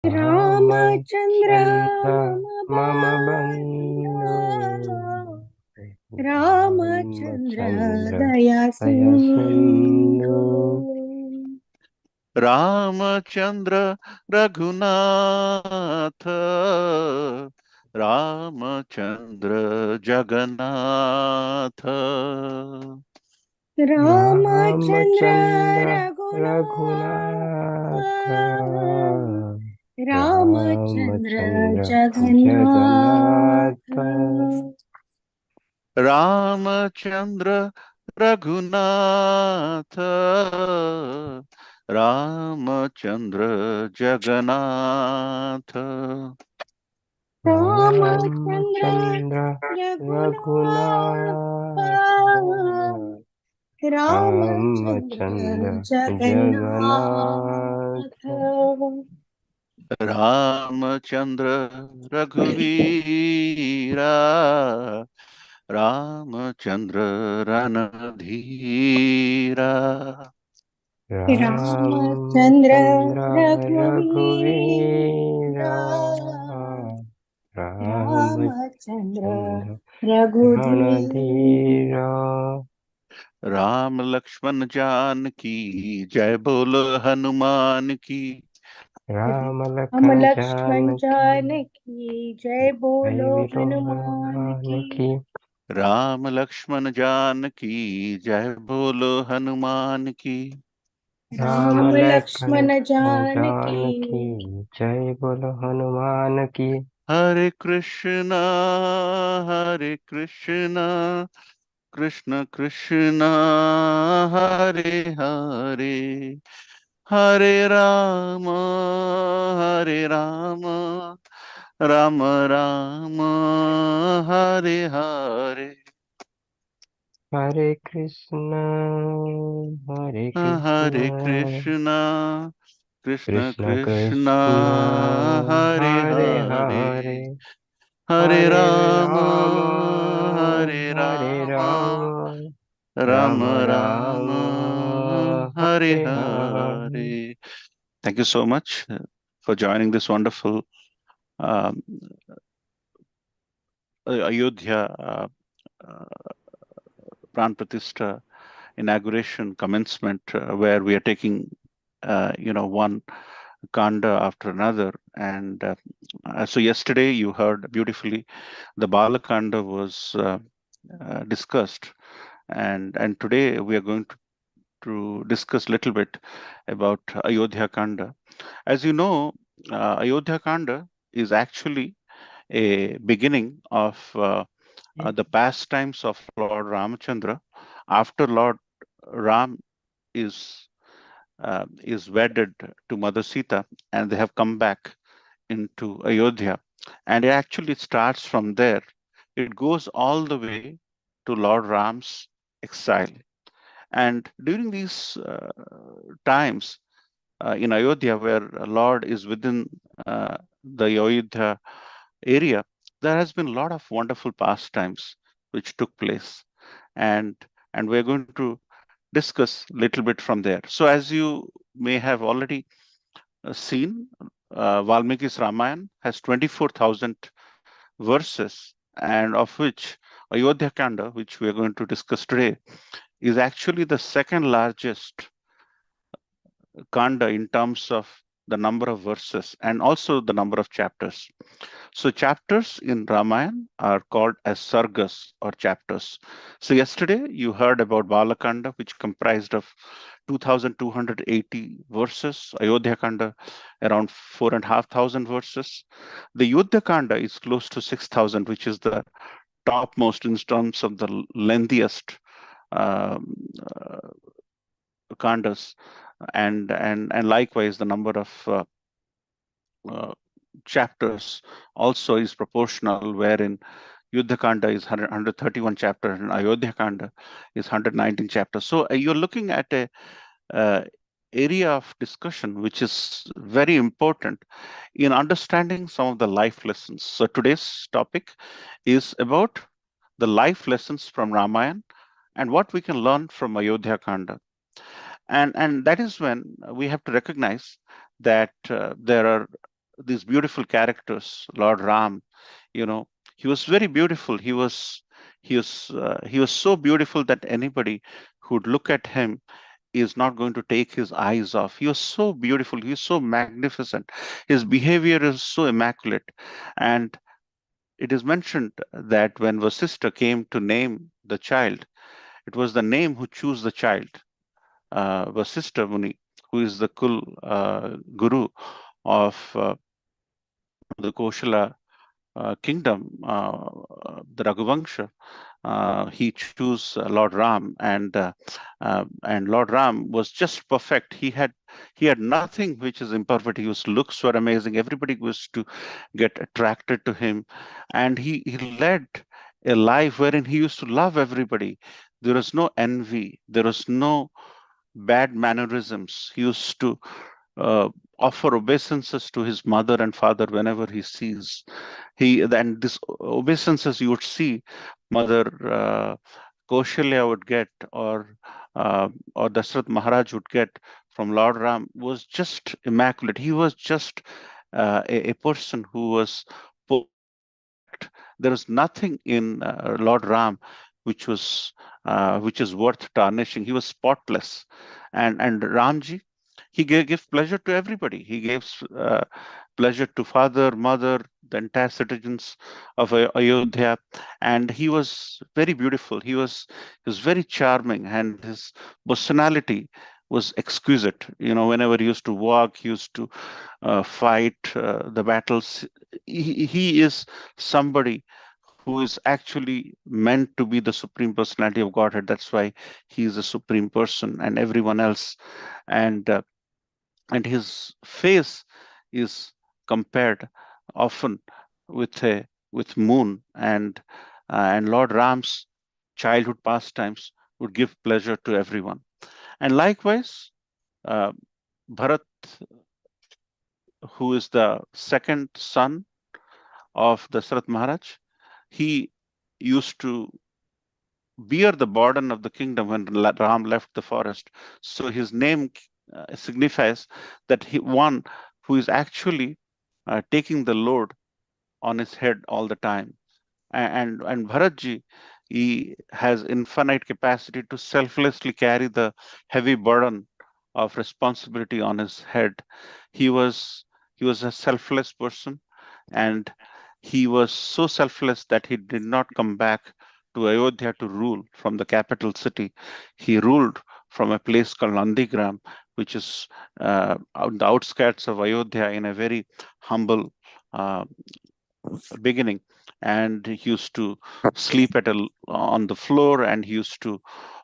Ramachandra मम Bando, बन्धु Ramachandra Ramchandra Daya दया Sindhu. Sindhu Ramchandra Raghunath Ramchandra Jagannath Ramachandra Ramchandra Raghunath, Raghunath Ramachandra Ramchandra Jagannath. Jagannath Ramchandra Raghunath Ramchandra Jagannath Ramachandra Ramchandra Raghunath Raghunath, Ramachandra Ramchandra Jagannath. Jagannath Ramchandra रघुवीरा Ramchandra रणधीरा Ramachandra Ramchandra रघुवीरा Raghuvira, Ramachandra Ramchandra Raghudira, रणधीरा Ram Lakshman Janaki जय बोलो हनुमान की राम हम लखन लक्ष्मण जानकी जानकी जय बोलो जय विलो हनुमान हनुमान की। की राम लक्ष्मण जानकी जय बोलो हनुमान की राम राम लखन लक्ष्मण जानकी जानकी जय बोलो हनुमान की हरे कृष्णा कृष्ण कृष्ण हरे हरे हरे राम राम राम हरे हरे हरे कृष्ण हरे कृष्ण हरे Krishna Krishna Krishna Krishna Krishna Hare Hare Hare Hare Hare Hare Ram Ram Hare Hare Ram Ram Ram Ram Ram Ram Hare Hare Hare Hare. Thank you so much for joining this wonderful um, Ayodhya uh, Pran Pratishtha inauguration commencement, where we are taking, one kanda after another. And so yesterday you heard beautifully the Balakanda was discussed, and today we are going to discuss a little bit about Ayodhya Kanda. As you know, Ayodhya Kanda is actually a beginning of the pastimes of Lord Ramachandra after Lord Ram is is wedded to Mother Sita, and they have come back into Ayodhya. And it actually starts from there. It goes all the way to Lord Ram's exile. And during these times in Ayodhya, where Lord is within the Ayodhya area, there has been a lot of wonderful pastimes which took place, and we're going to discuss a little bit from there. So, as you may have already seen, Valmiki's Ramayana has 24,000 verses, and of which Ayodhya Kanda, which we are going to discuss today, is actually the second largest Kanda in terms of the number of verses and also the number of chapters. So chapters in Ramayana are called as sargas or chapters. So yesterday you heard about Balakanda, which comprised of 2,280 verses, Ayodhya Kanda around 4,500 verses. The Yuddha Kanda is close to 6,000, which is the topmost in terms of the lengthiest um, uh, kandas, and likewise the number of uh, chapters also is proportional, wherein Yuddha Kanda is 131 chapter and Ayodhya Kanda is 119 chapters. So you're looking at a uh, area of discussion which is very important in understanding some of the life lessons. So today's topic is about the life lessons from Ramayana and what we can learn from Ayodhya Kanda. And that is when we have to recognize that there are these beautiful characters, Lord Ram, you know, he was very beautiful. He was so beautiful that anybody who'd look at him is not going to take his eyes off. He was so beautiful. He was so magnificent. His behavior is so immaculate. And it is mentioned that when Vasishtha came to name the child, it was the name who chose the child, Vasishtha Muni, who is the Kul Guru of the Koshala kingdom, the Raghuvangsha. He chose Lord Ram, and Lord Ram was just perfect. He had nothing which is imperfect. His looks were amazing. Everybody was to get attracted to him, and he led a life wherein he used to love everybody. There was no envy. There was no bad mannerisms. He used to uh, offer obeisances to his mother and father whenever he sees. And this obeisances you would see Mother Kaushalya would get, or Dashrath Maharaj would get from Lord Ram was just immaculate. He was just a person who was perfect. There was nothing in Lord Ram which is worth tarnishing. He was spotless, and Ramji, he gave pleasure to everybody. He gave pleasure to father, mother, the entire citizens of Ayodhya, and he was very beautiful. He was very charming, and his personality was exquisite. Whenever he used to walk, he used to fight the battles. He is somebody who is actually meant to be the supreme personality of Godhead. That's why he is a supreme person, and everyone else. And uh, and his face is compared often with moon, and Lord Ram's childhood pastimes would give pleasure to everyone. And likewise, uh, Bharat, who is the second son of Dasarath Maharaj, he used to bear the burden of the kingdom when Ram left the forest. So his name signifies that one who is actually taking the load on his head all the time. And Bharatji, he has infinite capacity to selflessly carry the heavy burden of responsibility on his head. He was a selfless person, and he was so selfless that he did not come back to Ayodhya to rule from the capital city. He ruled from a place called Nandigram, which is on the outskirts of Ayodhya, in a very humble uh, beginning. And he used to sleep on the floor, and he used to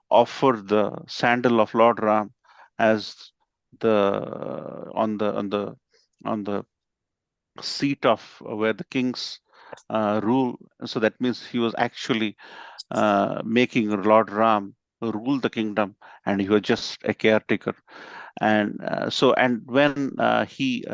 offer the sandal of Lord Ram as the on the seat of where the kings rule. So that means he was actually making Lord Ram rule the kingdom, and he was just a caretaker. And when he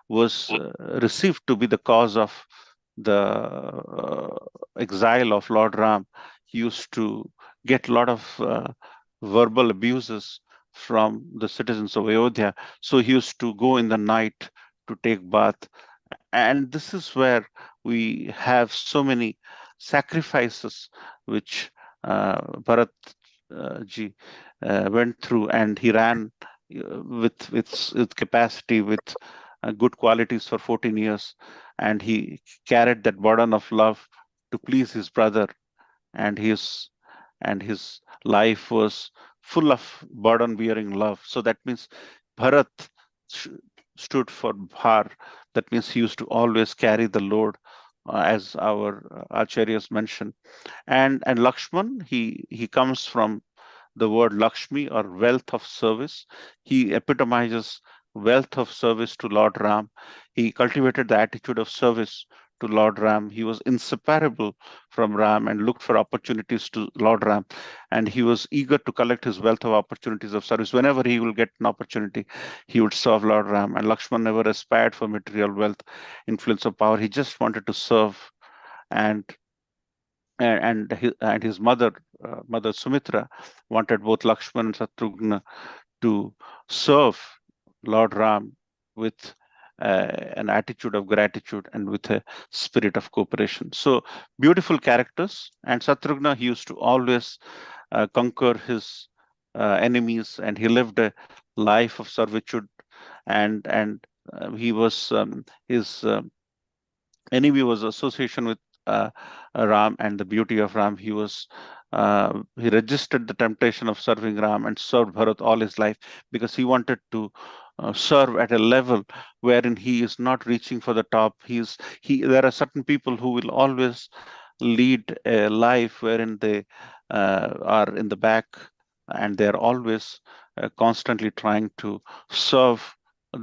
was received to be the cause of the exile of Lord Ram, he used to get a lot of verbal abuses from the citizens of Ayodhya. So he used to go in the night to take bath. And this is where we have so many sacrifices which Bharat ji went through, and he ran with capacity, with good qualities for 14 years, and he carried that burden of love to please his brother, and his life was full of burden bearing love. So that means Bharat sh- stood for Bhar. That means he used to always carry the load, as our acharyas mentioned. And Lakshman, he comes from the word Lakshmi, or wealth of service. He epitomizes wealth of service to Lord Ram. He cultivated the attitude of service to Lord Ram. He was inseparable from Ram and looked for opportunities to Lord Ram. And he was eager to collect his wealth of opportunities of service. Whenever he will get an opportunity, he would serve Lord Ram. And Lakshman never aspired for material wealth, influence, or power. He just wanted to serve. And and his mother Sumitra, wanted both Lakshman and Shatrugna to serve Lord Ram with an attitude of gratitude and with a spirit of cooperation. So beautiful characters. And Satrughna, he used to always conquer his enemies, and he lived a life of servitude. And he was his enemy was association with uh, Ram and the beauty of Ram. He resisted the temptation of serving Ram and served Bharat all his life because he wanted to serve at a level wherein he is not reaching for the top. There are certain people who will always lead a life wherein they are in the back, and they are always constantly trying to serve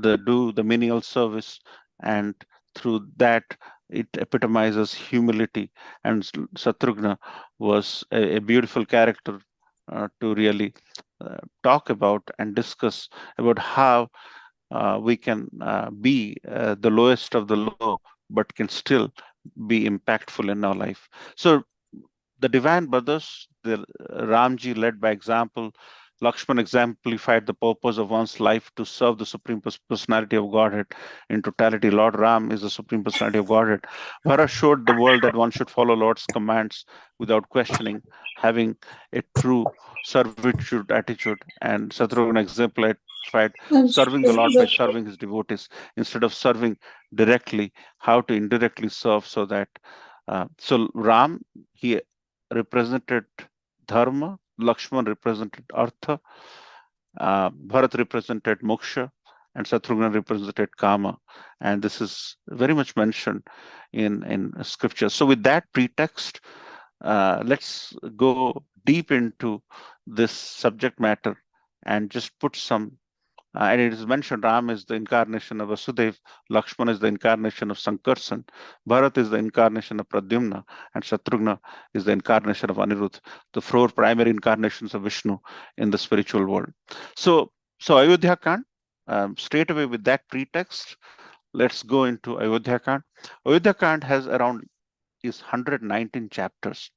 do the menial service, and through that it epitomizes humility. And Satrughna was a beautiful character to really talk about and discuss about how we can be the lowest of the low, but can still be impactful in our life. So the divine brothers, the Ramji led by example, Lakshman exemplified the purpose of one's life to serve the Supreme Personality of Godhead in totality. Lord Ram is the Supreme Personality of Godhead. Bharat showed the world that one should follow Lord's commands without questioning, having a true servitude attitude. And Satrughna exemplified serving the Lord by serving his devotees instead of serving directly, how to indirectly serve so that. So Ram, he represented dharma, Lakshman represented artha, Bharat represented moksha, and Satrughna represented kama. And this is very much mentioned in scripture. So with that pretext, let's go deep into this subject matter and just put some and it is mentioned Ram is the incarnation of Vasudev, Lakshman is the incarnation of Sankarsan, Bharat is the incarnation of Pradyumna, and Shatrughna is the incarnation of Anirudh, the four primary incarnations of Vishnu in the spiritual world. So Ayodhya Kand, straight away with that pretext, let's go into Ayodhya Kand. Ayodhya Kand is 119 chapters,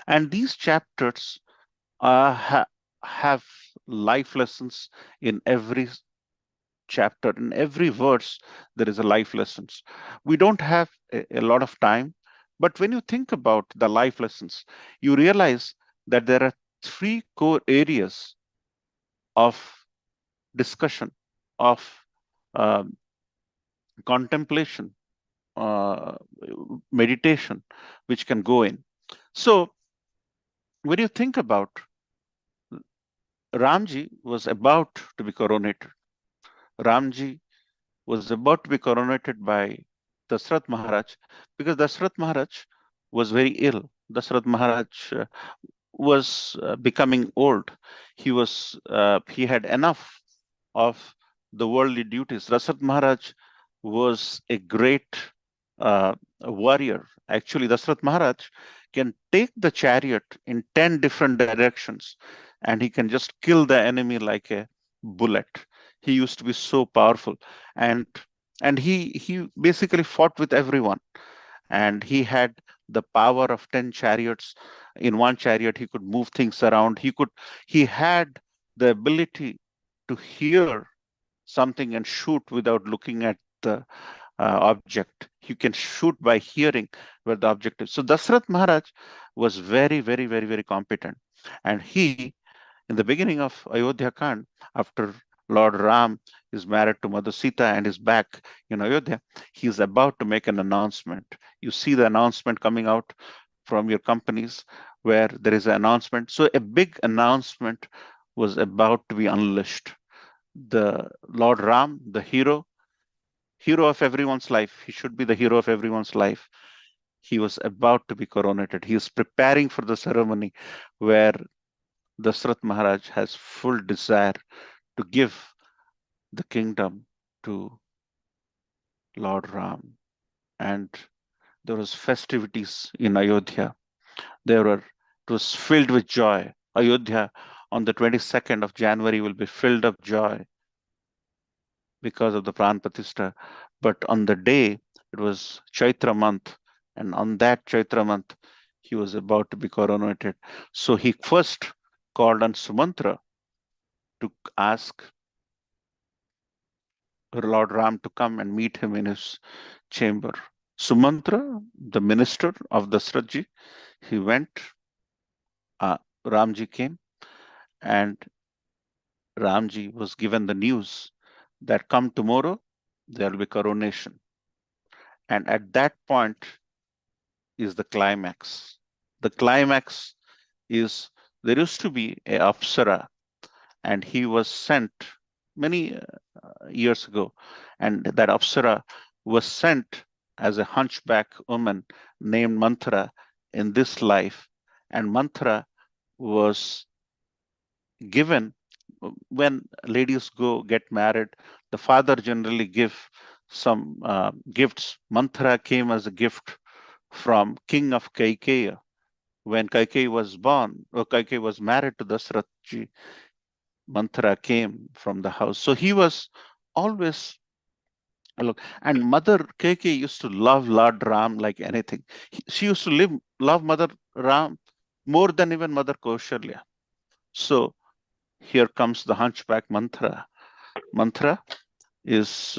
and these chapters have life lessons in every chapter. In every verse there is a life lessons. We don't have a lot of time, but when you think about the life lessons, you realize that there are three core areas of discussion, of um, contemplation, uh, meditation, which can go in. So when you think about, Ramji was about to be coronated. Ramji was about to be coronated by Dasrath Maharaj, because Dasrath Maharaj was very ill. Dasrath Maharaj was becoming old. He had enough of the worldly duties. Dasrath Maharaj was a great warrior. Actually, Dasrath Maharaj can take the chariot in 10 different directions, and he can just kill the enemy like a bullet. He used to be so powerful, and he basically fought with everyone, and he had the power of 10 chariots. In one chariot he could move things around. He had the ability to hear something and shoot without looking at the object. You can shoot by hearing where the object is. So Dasrath Maharaj was very, very, very, very competent, and he, in the beginning of Ayodhya Kand, after Lord Ram is married to Mother Sita and is back in Ayodhya, he is about to make an announcement. You see the announcement coming out from your companies where there is an announcement. So a big announcement was about to be unleashed. The Lord Ram, the hero of everyone's life, he should be the hero of everyone's life. He was about to be coronated. He is preparing for the ceremony where Dasrath Maharaj has full desire to give the kingdom to Lord Ram. And there was festivities in Ayodhya. It was filled with joy. Ayodhya on the 22nd of January will be filled of joy because of the Pran Pratishtha. But on the day, it was Chaitra month, and on that Chaitra month, he was about to be coronated. So he first called on Sumantra to ask Lord Ram to come and meet him in his chamber. Sumantra, the minister of Dasratji, he went. Ramji came, and Ramji was given the news that come tomorrow there will be coronation. And at that point is the climax. The climax is there used to be a Apsara, and he was sent many years ago, and that Apsara was sent as a hunchback woman named Manthara in this life, and Manthara was given when ladies go get married. The father generally give some gifts. Manthara came as a gift from king of Kaikeya. When Kaikeyi was born, or Kaikeyi was married to Dasratji, Manthara came from the house. So he was always look. And Mother Kaikeyi used to love Lord Ram like anything. She used to love Mother Ram more than even Mother Kaushalya. So here comes the hunchback Manthara. Manthara is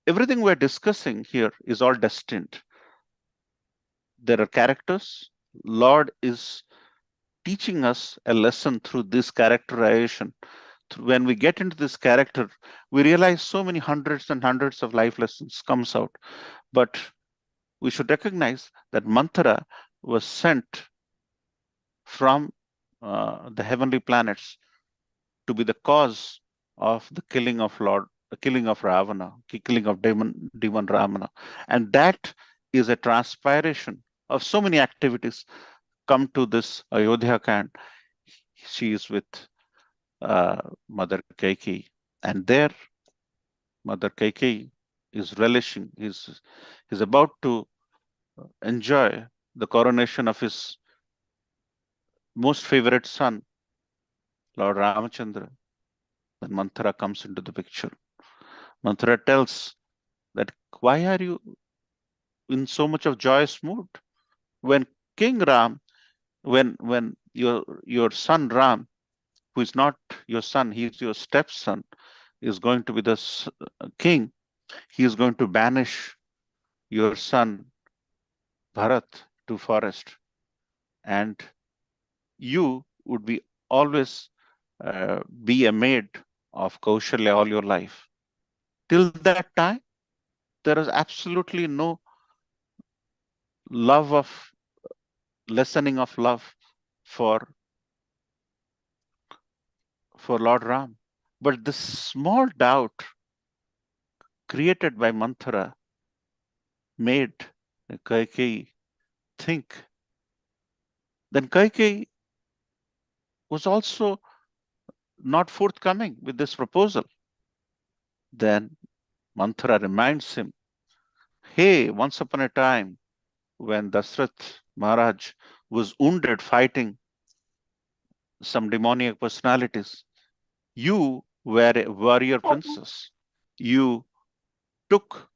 everything we're discussing here is all destined. There are characters. Lord is teaching us a lesson through this characterization. When we get into this character, we realize so many hundreds and hundreds of life lessons comes out. But we should recognize that Manthara was sent from the heavenly planets to be the cause of the killing of the killing of Ravana, killing of demon Ravana. And that is a transpiration of so many activities come to this Ayodhya Kand. She is with Mother Kaikeyi, and there Mother Kaikeyi is relishing, is about to enjoy the coronation of his most favorite son, Lord Ramachandra. Then Manthara comes into the picture. Manthara tells that why are you in so much of joyous mood when King Ram, when your son Ram, who is not your son, he is your stepson, is going to be the king. He is going to banish your son Bharat to forest, and you would be always be a maid of Kaushalya all your life. Till that time, there is absolutely no love of lessening of love for Lord Ram. But this small doubt created by Manthara made Kaikeyi think. Then Kaikeyi was also not forthcoming with this proposal. Then Manthara reminds him, hey, once upon a time, when Dasrath Maharaj was wounded fighting some demoniac personalities, you were a warrior princess. You took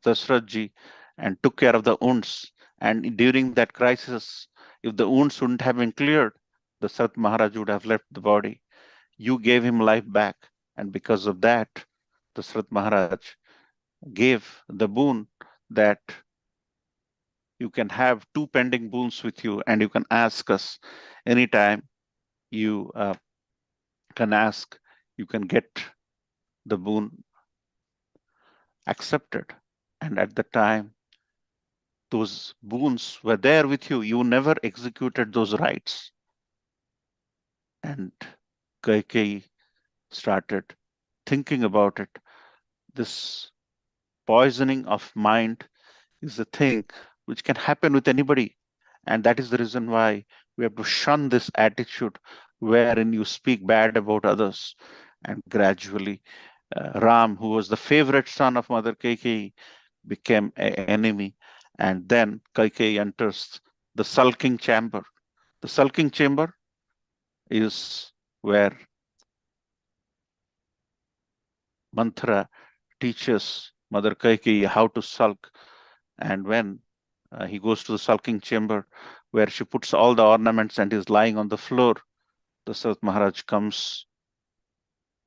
Dasrathji and took care of the wounds. And during that crisis, if the wounds wouldn't have been cleared, Dasrath Maharaj would have left the body. You gave him life back. And because of that, Dasrath Maharaj gave the boon that you can have two pending boons with you, and you can ask us anytime you can ask, you can get the boon accepted. And at the time, those boons were there with you. You never executed those rites. And Kaikeyi started thinking about it. This poisoning of mind is a thing which can happen with anybody. And that is the reason why we have to shun this attitude wherein you speak bad about others. And gradually, Ram, who was the favorite son of Mother Kaikeyi, became an enemy. And then Kaikeyi enters the sulking chamber. The sulking chamber is where Manthara teaches Mother Kaikeyi how to sulk. And when he goes to the sulking chamber where she puts all the ornaments and is lying on the floor, Dasarath Maharaj comes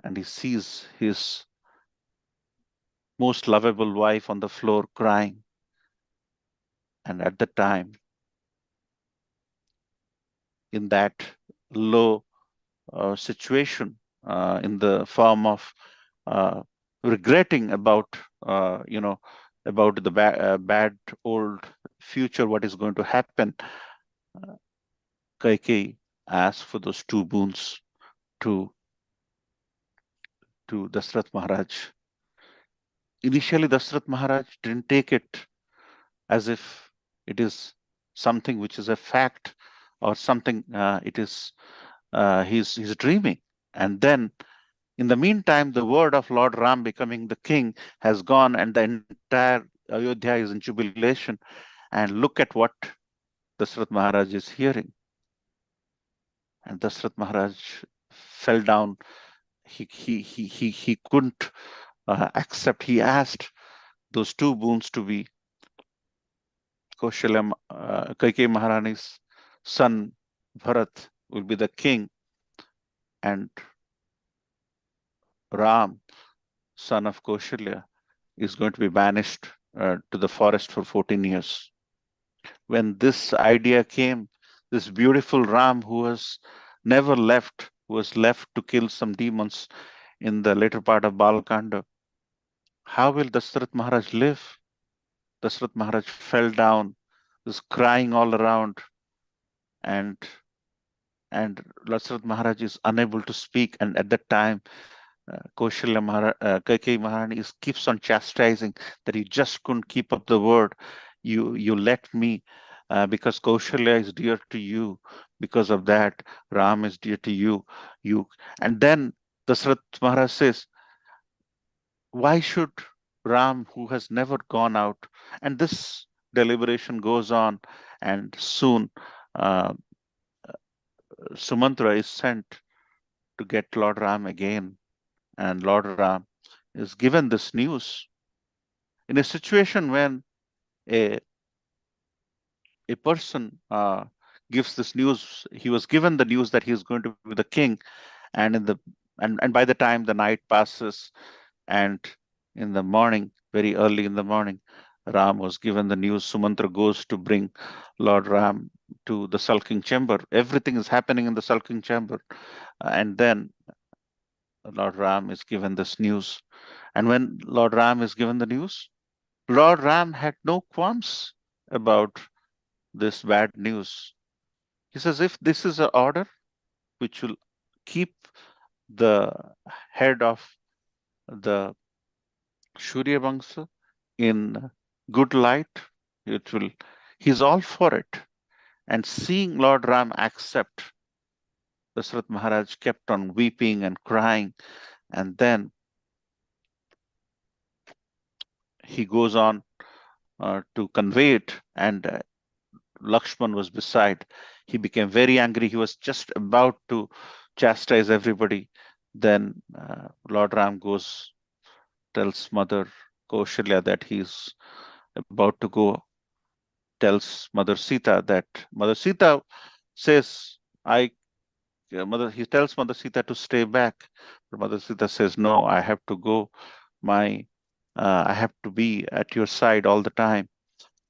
and he sees his most lovable wife on the floor crying. And at the time, in that low situation, in the form of uh, regretting about, about the bad old future, what is going to happen, Kaikeyi asked for those two boons to Dashrath Maharaj. Initially, Dashrath Maharaj didn't take it as if it is something which is a fact or something. It is he's dreaming, and then in the meantime, the word of Lord Ram becoming the king has gone, and the entire Ayodhya is in jubilation. And look at what Dashrath Maharaj is hearing. And Dashrath Maharaj fell down. He couldn't accept. He asked those two boons to be Kaushalya, Kaikeyi Maharani's son Bharat will be the king, and Ram, son of Kaushalya, is going to be banished to the forest for 14 years. When this idea came, this beautiful Ram who was never left, who was left to kill some demons in the later part of Balkanda, how will Dashrath Maharaj live? Dashrath Maharaj fell down, was crying all around, and and Dashrath Maharaj is unable to speak. And at that time, Kaikeyi Maharani keeps on chastising that you just couldn't keep up the word. You let me, because Kaushalya is dear to you. Because of that, Ram is dear to you. And then Dashrath Maharaj says, why should Ram, who has never gone out? And this deliberation goes on, and soon uh, Sumantra is sent to get Lord Ram again, and Lord Ram is given this news in a situation when a a person gives this news. He was given the news that he is going to be the king, and and by the time the night passes, and in the morning, very early in the morning, Ram was given the news. Sumantra goes to bring Lord Ram to the sulking chamber. Everything is happening in the sulking chamber, and then Lord Ram is given this news. And when Lord Ram is given the news, Lord Ram had no qualms about this bad news. He says, if this is an order which will keep the head of the Shurya Bangsa in good light, it will, he's all for it. And seeing Lord Ram accept, Dashrath Maharaj kept on weeping and crying. And then he goes on to convey it, and Lakshman was beside. He became very angry. He was just about to chastise everybody. Then Lord Ram goes, tells Mother Kaushalya that he's about to go, tells Mother Sita that Mother Sita says, he tells Mother Sita to stay back. But Mother Sita says, no, I have to go. I have to be at your side all the time.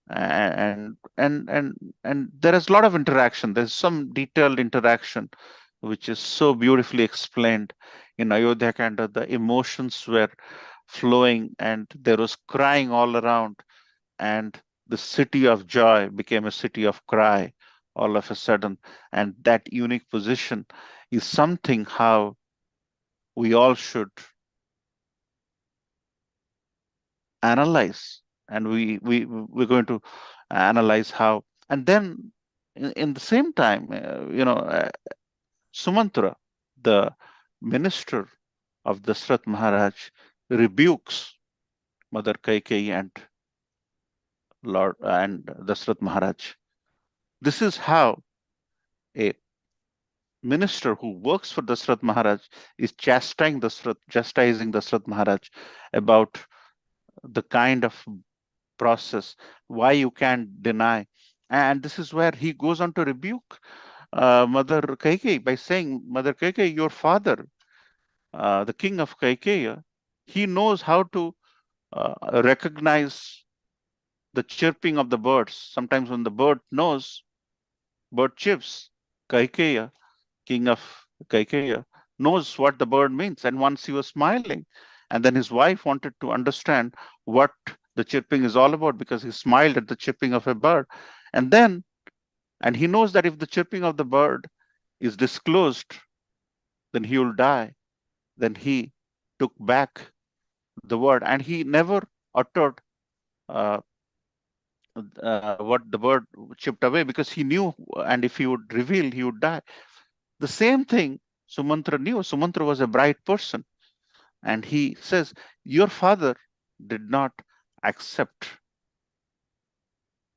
And there is a lot of interaction. There's some detailed interaction which is so beautifully explained in Ayodhya Kanda. The emotions were flowing, and there was crying all around, and the city of joy became a city of cry all of a sudden. And that unique position is something how we all should analyze, and we're going to analyze how. And then in the same time, Sumantra, the minister of Dashrath Maharaj, rebukes Mother Kaikeyi and Dashrath Maharaj. This is how a minister who works for Dashrath Maharaj is chastising Dashrath Maharaj about the kind of process, why you can't deny. And this is where he goes on to rebuke Mother Kaikeyi by saying, Mother Kaikeyi, your father the king of Kaikeya, he knows how to recognize the chirping of the birds. Sometimes when the bird chirps, Kaikeya, king of Kaikeya, knows what the bird means. And once he was smiling, and then his wife wanted to understand what the chirping is all about because he smiled at the chirping of a bird. And then, and he knows that if the chirping of the bird is disclosed, then he will die. Then he took back the word and he never uttered uh, what the bird chipped away because he knew, and if he would reveal, he would die. The same thing Sumantra knew. Sumantra was a bright person. And he says, your father did not accept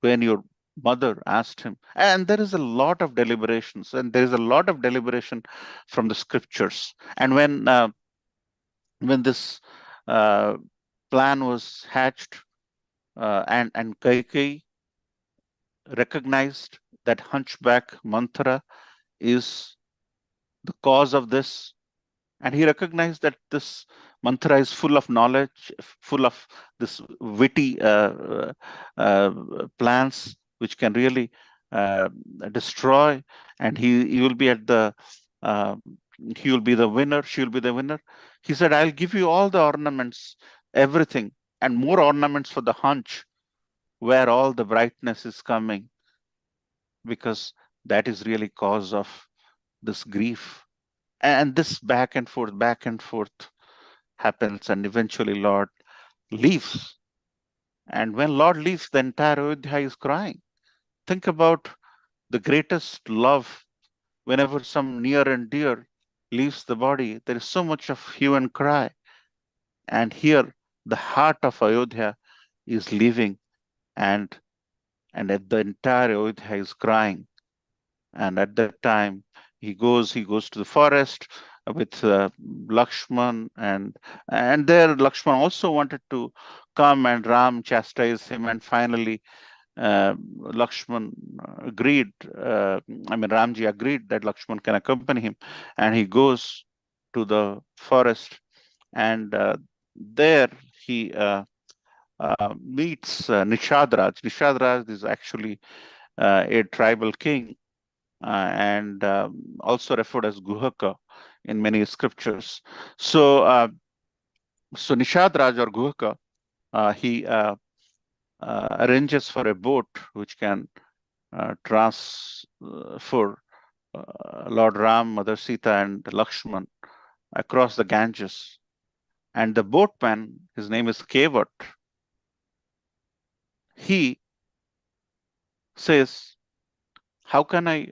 when your mother asked him. And there is a lot of deliberations, and there is a lot of deliberation from the scriptures. And when this uh, plan was hatched, and Kaikei recognized that hunchback Manthara is the cause of this, and he recognized that this mantra is full of knowledge, full of this witty plans which can really uh, destroy, and he will be at the uh, he will be the winner, she will be the winner. He said, I'll give you all the ornaments, everything, and more ornaments for the hunch where all the brightness is coming, because that is really cause of this grief. And this back and forth happens, and eventually Lord leaves. And when Lord leaves, the entire Ayodhya is crying. Think about the greatest love. Whenever some near and dear leaves the body, there is so much of hue and cry. And here, the heart of Ayodhya is leaving, and at the entire Ayodhya is crying. And at that time, he goes to the forest with Lakshman, and there Lakshman also wanted to come, and Ram chastised him, and finally Lakshman agreed. Ramji agreed that Lakshman can accompany him, and he goes to the forest, and there he meets Nishadraj. Nishadraj is actually a tribal king, and also referred as Guhaka in many scriptures. So Nishadraj or Guhaka, he arranges for a boat which can transfer Lord Ram, Mother Sita, and Lakshman across the Ganges. And the boatman, his name is Kevat, he says, how can I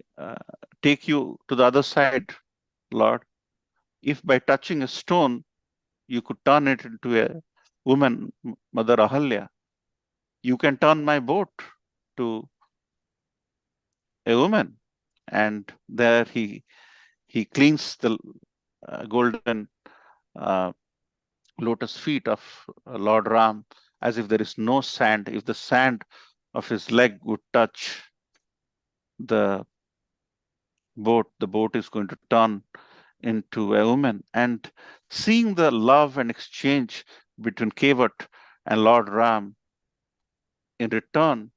take you to the other side, Lord? If by touching a stone, you could turn it into a woman, Mother Ahalya, you can turn my boat to a woman. And there he cleans the golden uh, lotus feet of Lord Ram as if there is no sand. If the sand of his leg would touch the boat is going to turn into a woman. And seeing the love and exchange between Kevat and Lord Ram, in return,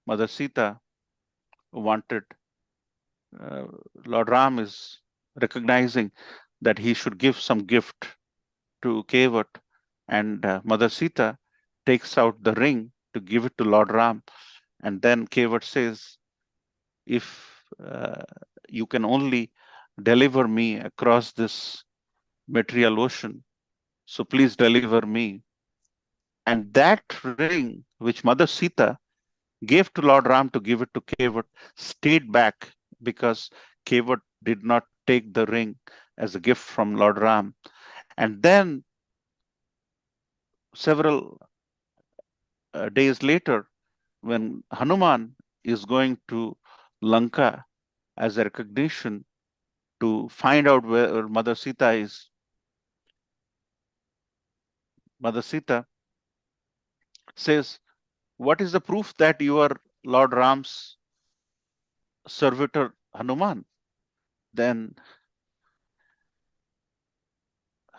Mother Sita wanted, uh, Lord Ram is recognizing that he should give some gift to Kevat, and Mother Sita takes out the ring to give it to Lord Ram. And then Kevat says, if you can only deliver me across this material ocean, so please deliver me. And that ring, which Mother Sita gave to Lord Ram to give it to Kevat, stayed back because Kevat did not take the ring as a gift from Lord Ram. And then several days later, when Hanuman is going to Lanka as a recognition to find out where Mother Sita is, Mother Sita says, what is the proof that you are Lord Ram's servitor Hanuman? Then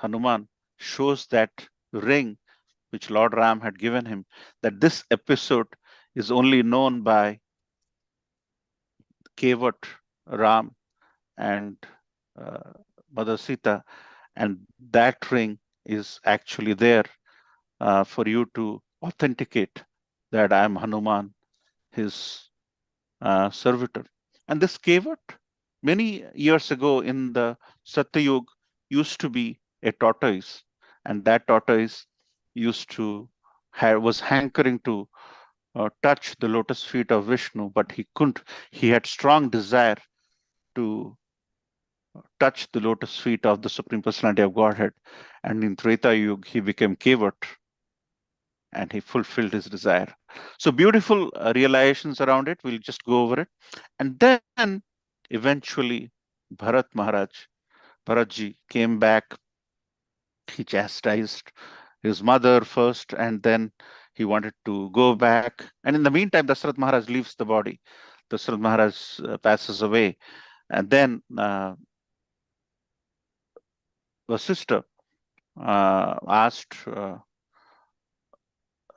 Hanuman shows that ring which Lord Ram had given him, that this episode is only known by Kevat, Ram, and uh, Mother Sita, and that ring is actually there for you to authenticate that I am Hanuman, his servitor. And this Kevat, many years ago in the Satyug, used to be a tortoise, and that tortoise used to was hankering to touch the lotus feet of Vishnu, but he couldn't. He had strong desire to touch the lotus feet of the Supreme Personality of Godhead, and in Treta Yuga he became Kevat, and he fulfilled his desire. So beautiful realizations around it. We'll just go over it, and then eventually Bharat Maharaj, Bharatji came back. He chastised his mother first, and then he wanted to go back. And in the meantime, Dasarath Maharaj leaves the body. Dasarath Maharaj passes away, and then the sister asked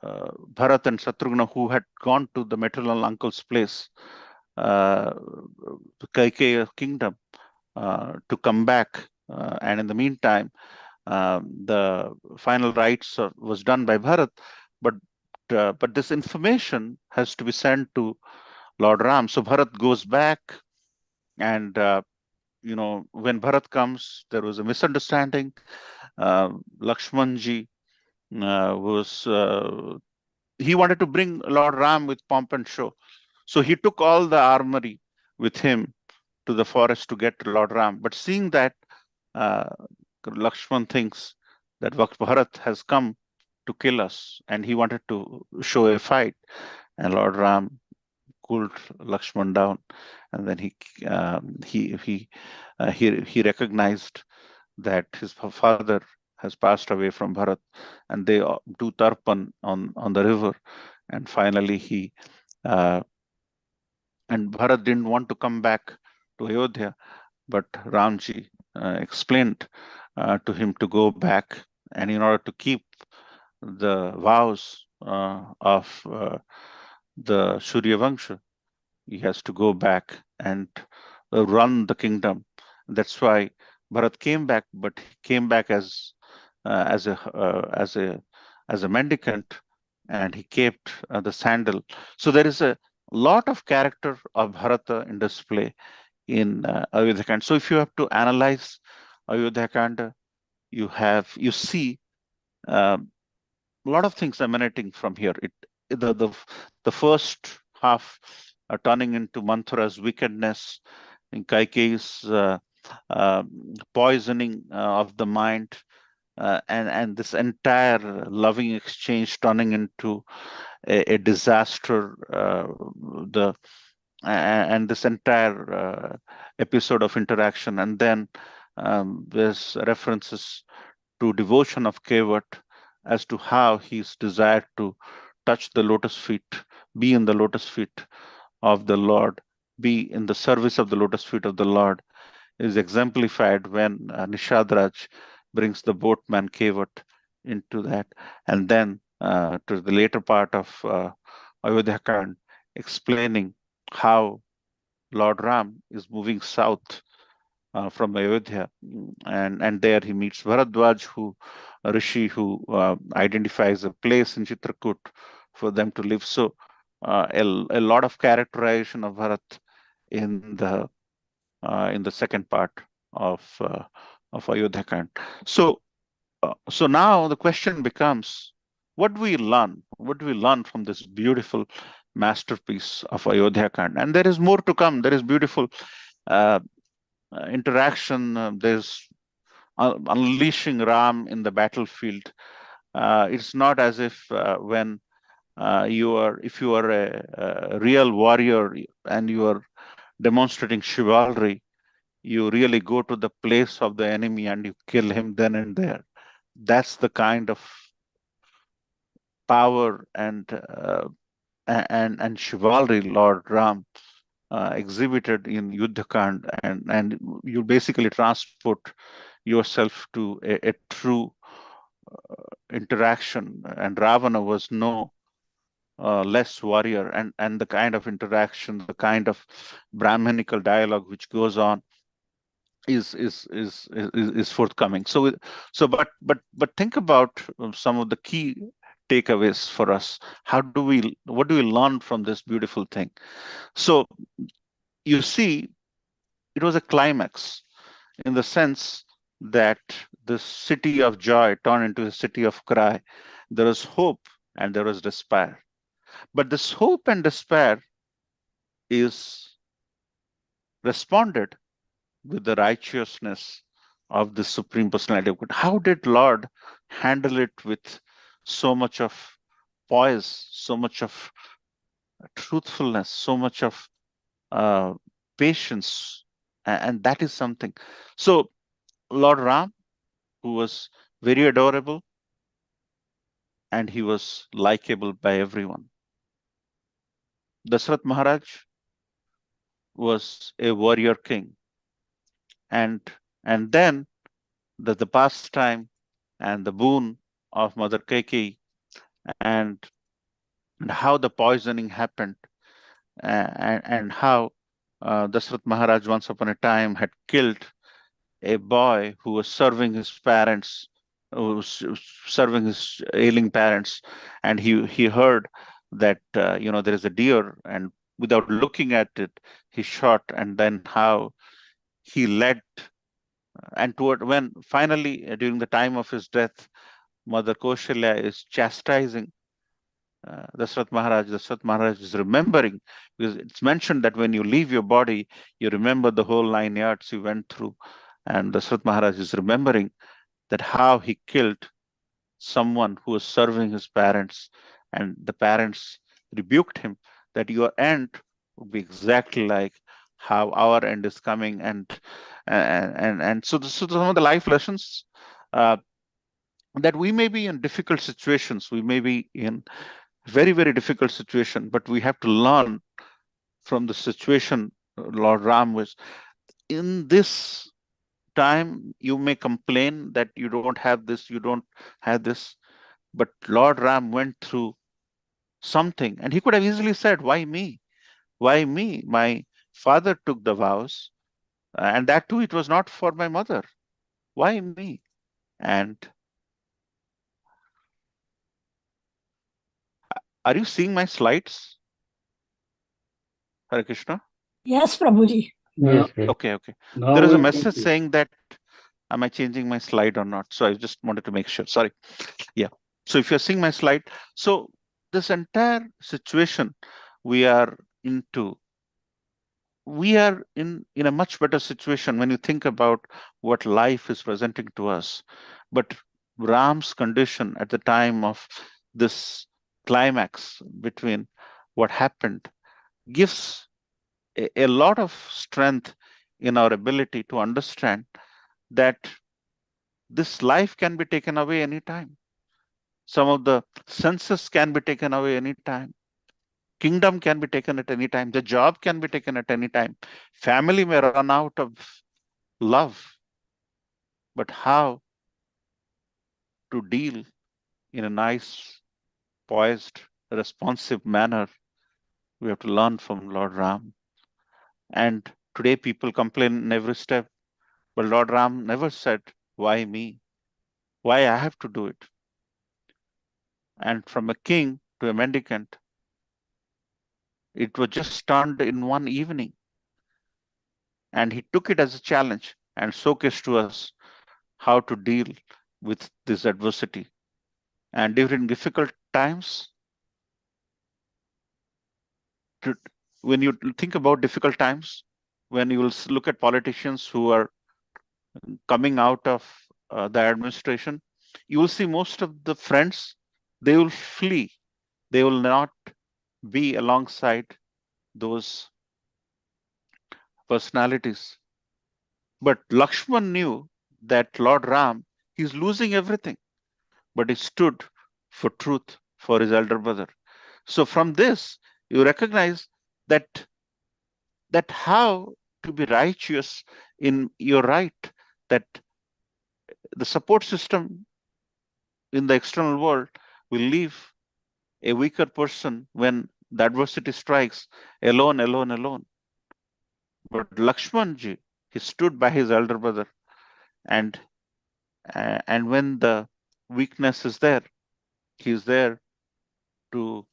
Bharat and Shatrugna, who had gone to the maternal uncle's place, uh, Kaikeya kingdom, to come back. And in the meantime, the final rites was done by Bharat, but this information has to be sent to Lord Ram. So Bharat goes back, and when Bharat comes, there was a misunderstanding. Lakshmanji was he wanted to bring Lord Ram with pomp and show, so he took all the armory with him to the forest to get Lord Ram. But seeing that uh, Lakshman thinks that Bharat has come to kill us, and he wanted to show a fight, and Lord Ram cooled Lakshman down, and then he recognized that his father has passed away from Bharat, and they do tarpan on the river, and finally uh, Bharat didn't want to come back to Ayodhya, but Ramji explained to him to go back, and in order to keep the vows of the Surya Vangsha, he has to go back and run the kingdom. That's why Bharat came back, but he came back as a mendicant, and he kept the sandal. So there is a lot of character of Bharata in display in Ayodhya Kanda. So if you have to analyze Ayodhya Kanda, you see a lot of things emanating from here. The first half turning into Manthura's wickedness, in Kaikeyi's poisoning of the mind, and this entire loving exchange turning into a disaster. The and this entire episode of interaction, and then there's references to devotion of Kevat as to how he's desired to touch the lotus feet, be in the lotus feet of the Lord, be in the service of the lotus feet of the Lord, is exemplified when Nishadraj brings the boatman Kevat into that. And then to the later part of Ayodhya Kand, explaining how Lord Ram is moving south from Ayodhya, and there he meets Bharadwaj, who a rishi who identifies a place in Chitrakoot for them to live. So a lot of characterization of Bharat in the second part of Ayodhya Kand. So now the question becomes, what do we learn? What do we learn from this beautiful masterpiece of Ayodhya Kand? And there is more to come. There is beautiful uh, interaction. There's unleashing Ram in the battlefield. It's not as if when if you are a real warrior and you are demonstrating chivalry, you really go to the place of the enemy and you kill him then and there. That's the kind of power and chivalry Lord Ram exhibited in Yuddhakand, and you basically transport yourself to a true interaction. And Ravana was no less warrior, and the kind of interaction, the kind of Brahmanical dialogue which goes on is forthcoming. But think about some of the key takeaways for us. What do we learn from this beautiful thing? So you see, it was a climax in the sense that the city of joy turned into a city of cry. There was hope and there was despair. But this hope and despair is responded with the righteousness of the Supreme Personality of God. How did Lord handle it with so much of poise, so much of truthfulness, so much of uh, patience? And that is something. So Lord Ram, who was very adorable, and he was likable by everyone. Dasrath Maharaj was a warrior king, and then the pastime and the boon of Mother Kaikeyi, and how the poisoning happened, and how Dasrath Maharaj once upon a time had killed a boy who was serving his parents, who was serving his ailing parents, and he heard that there is a deer, and without looking at it, he shot, and then how he led, and toward when finally during the time of his death, Mother Kaushalya is chastising Dasrath Maharaj is remembering, because it's mentioned that when you leave your body, you remember the whole 9 years you went through. And Dasrath Maharaj is remembering that how he killed someone who was serving his parents, and the parents rebuked him that your end would be exactly like how our end is coming. And so some of the life lessons, uh, that we may be in difficult situations, we may be in very, very difficult situation, but we have to learn from the situation. Lord Ram was in this time. You may complain that you don't have this, you don't have this, but Lord Ram went through something, and he could have easily said, why me? Why me? My father took the vows, and that too, it was not for my mother. Why me? And are you seeing my slides, Hare Krishna? Yes, Prabhuji. Yes, yes. Okay. There is a message saying that, am I changing my slide or not? So I just wanted to make sure. Sorry. Yeah. So if you're seeing my slide, so this entire situation we are into, we are in a much better situation when you think about what life is presenting to us. But Ram's condition at the time of this climax between what happened gives a lot of strength in our ability to understand that this life can be taken away anytime. Some of the senses can be taken away anytime. Kingdom can be taken at any time. The job can be taken at any time. Family may run out of love. But how to deal in a nice, poised, responsive manner, we have to learn from Lord Ram. And today people complain in every step. But Lord Ram never said, why me? Why I have to do it? And from a king to a mendicant, it was just turned in one evening. And he took it as a challenge and showcased to us how to deal with this adversity. And during difficult times, when you think about difficult times, when you will look at politicians who are coming out of the administration, you will see most of the friends, they will flee. They will not be alongside those personalities. But Lakshman knew that Lord Ram, he's losing everything, but he stood for truth for his elder brother. So from this, you recognize that how to be righteous in your right, that the support system in the external world will leave a weaker person when the adversity strikes, alone, alone, alone. But Lakshmanji, he stood by his elder brother, and when the weakness is there, he is there to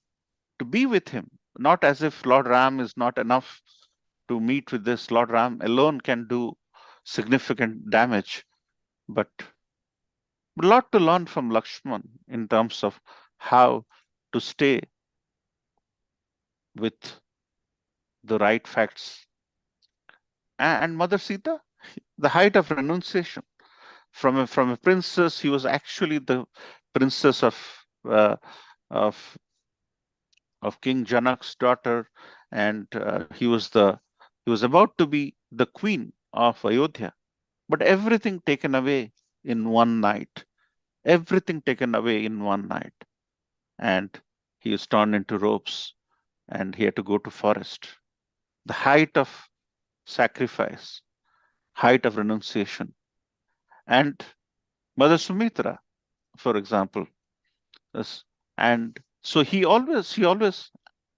be with him. Not as if Lord Ram is not enough to meet with this. Lord Ram alone can do significant damage, but a lot to learn from Lakshman in terms of how to stay with the right facts. And Mother Sita, the height of renunciation. From a princess, he was actually the princess uh, of King Janak's daughter, and he was about to be the queen of Ayodhya. But everything taken away in one night. Everything taken away in one night, and he was torn into ropes, and he had to go to forest. The height of sacrifice, height of renunciation, and Mother Sumitra, for example, yes. And so he always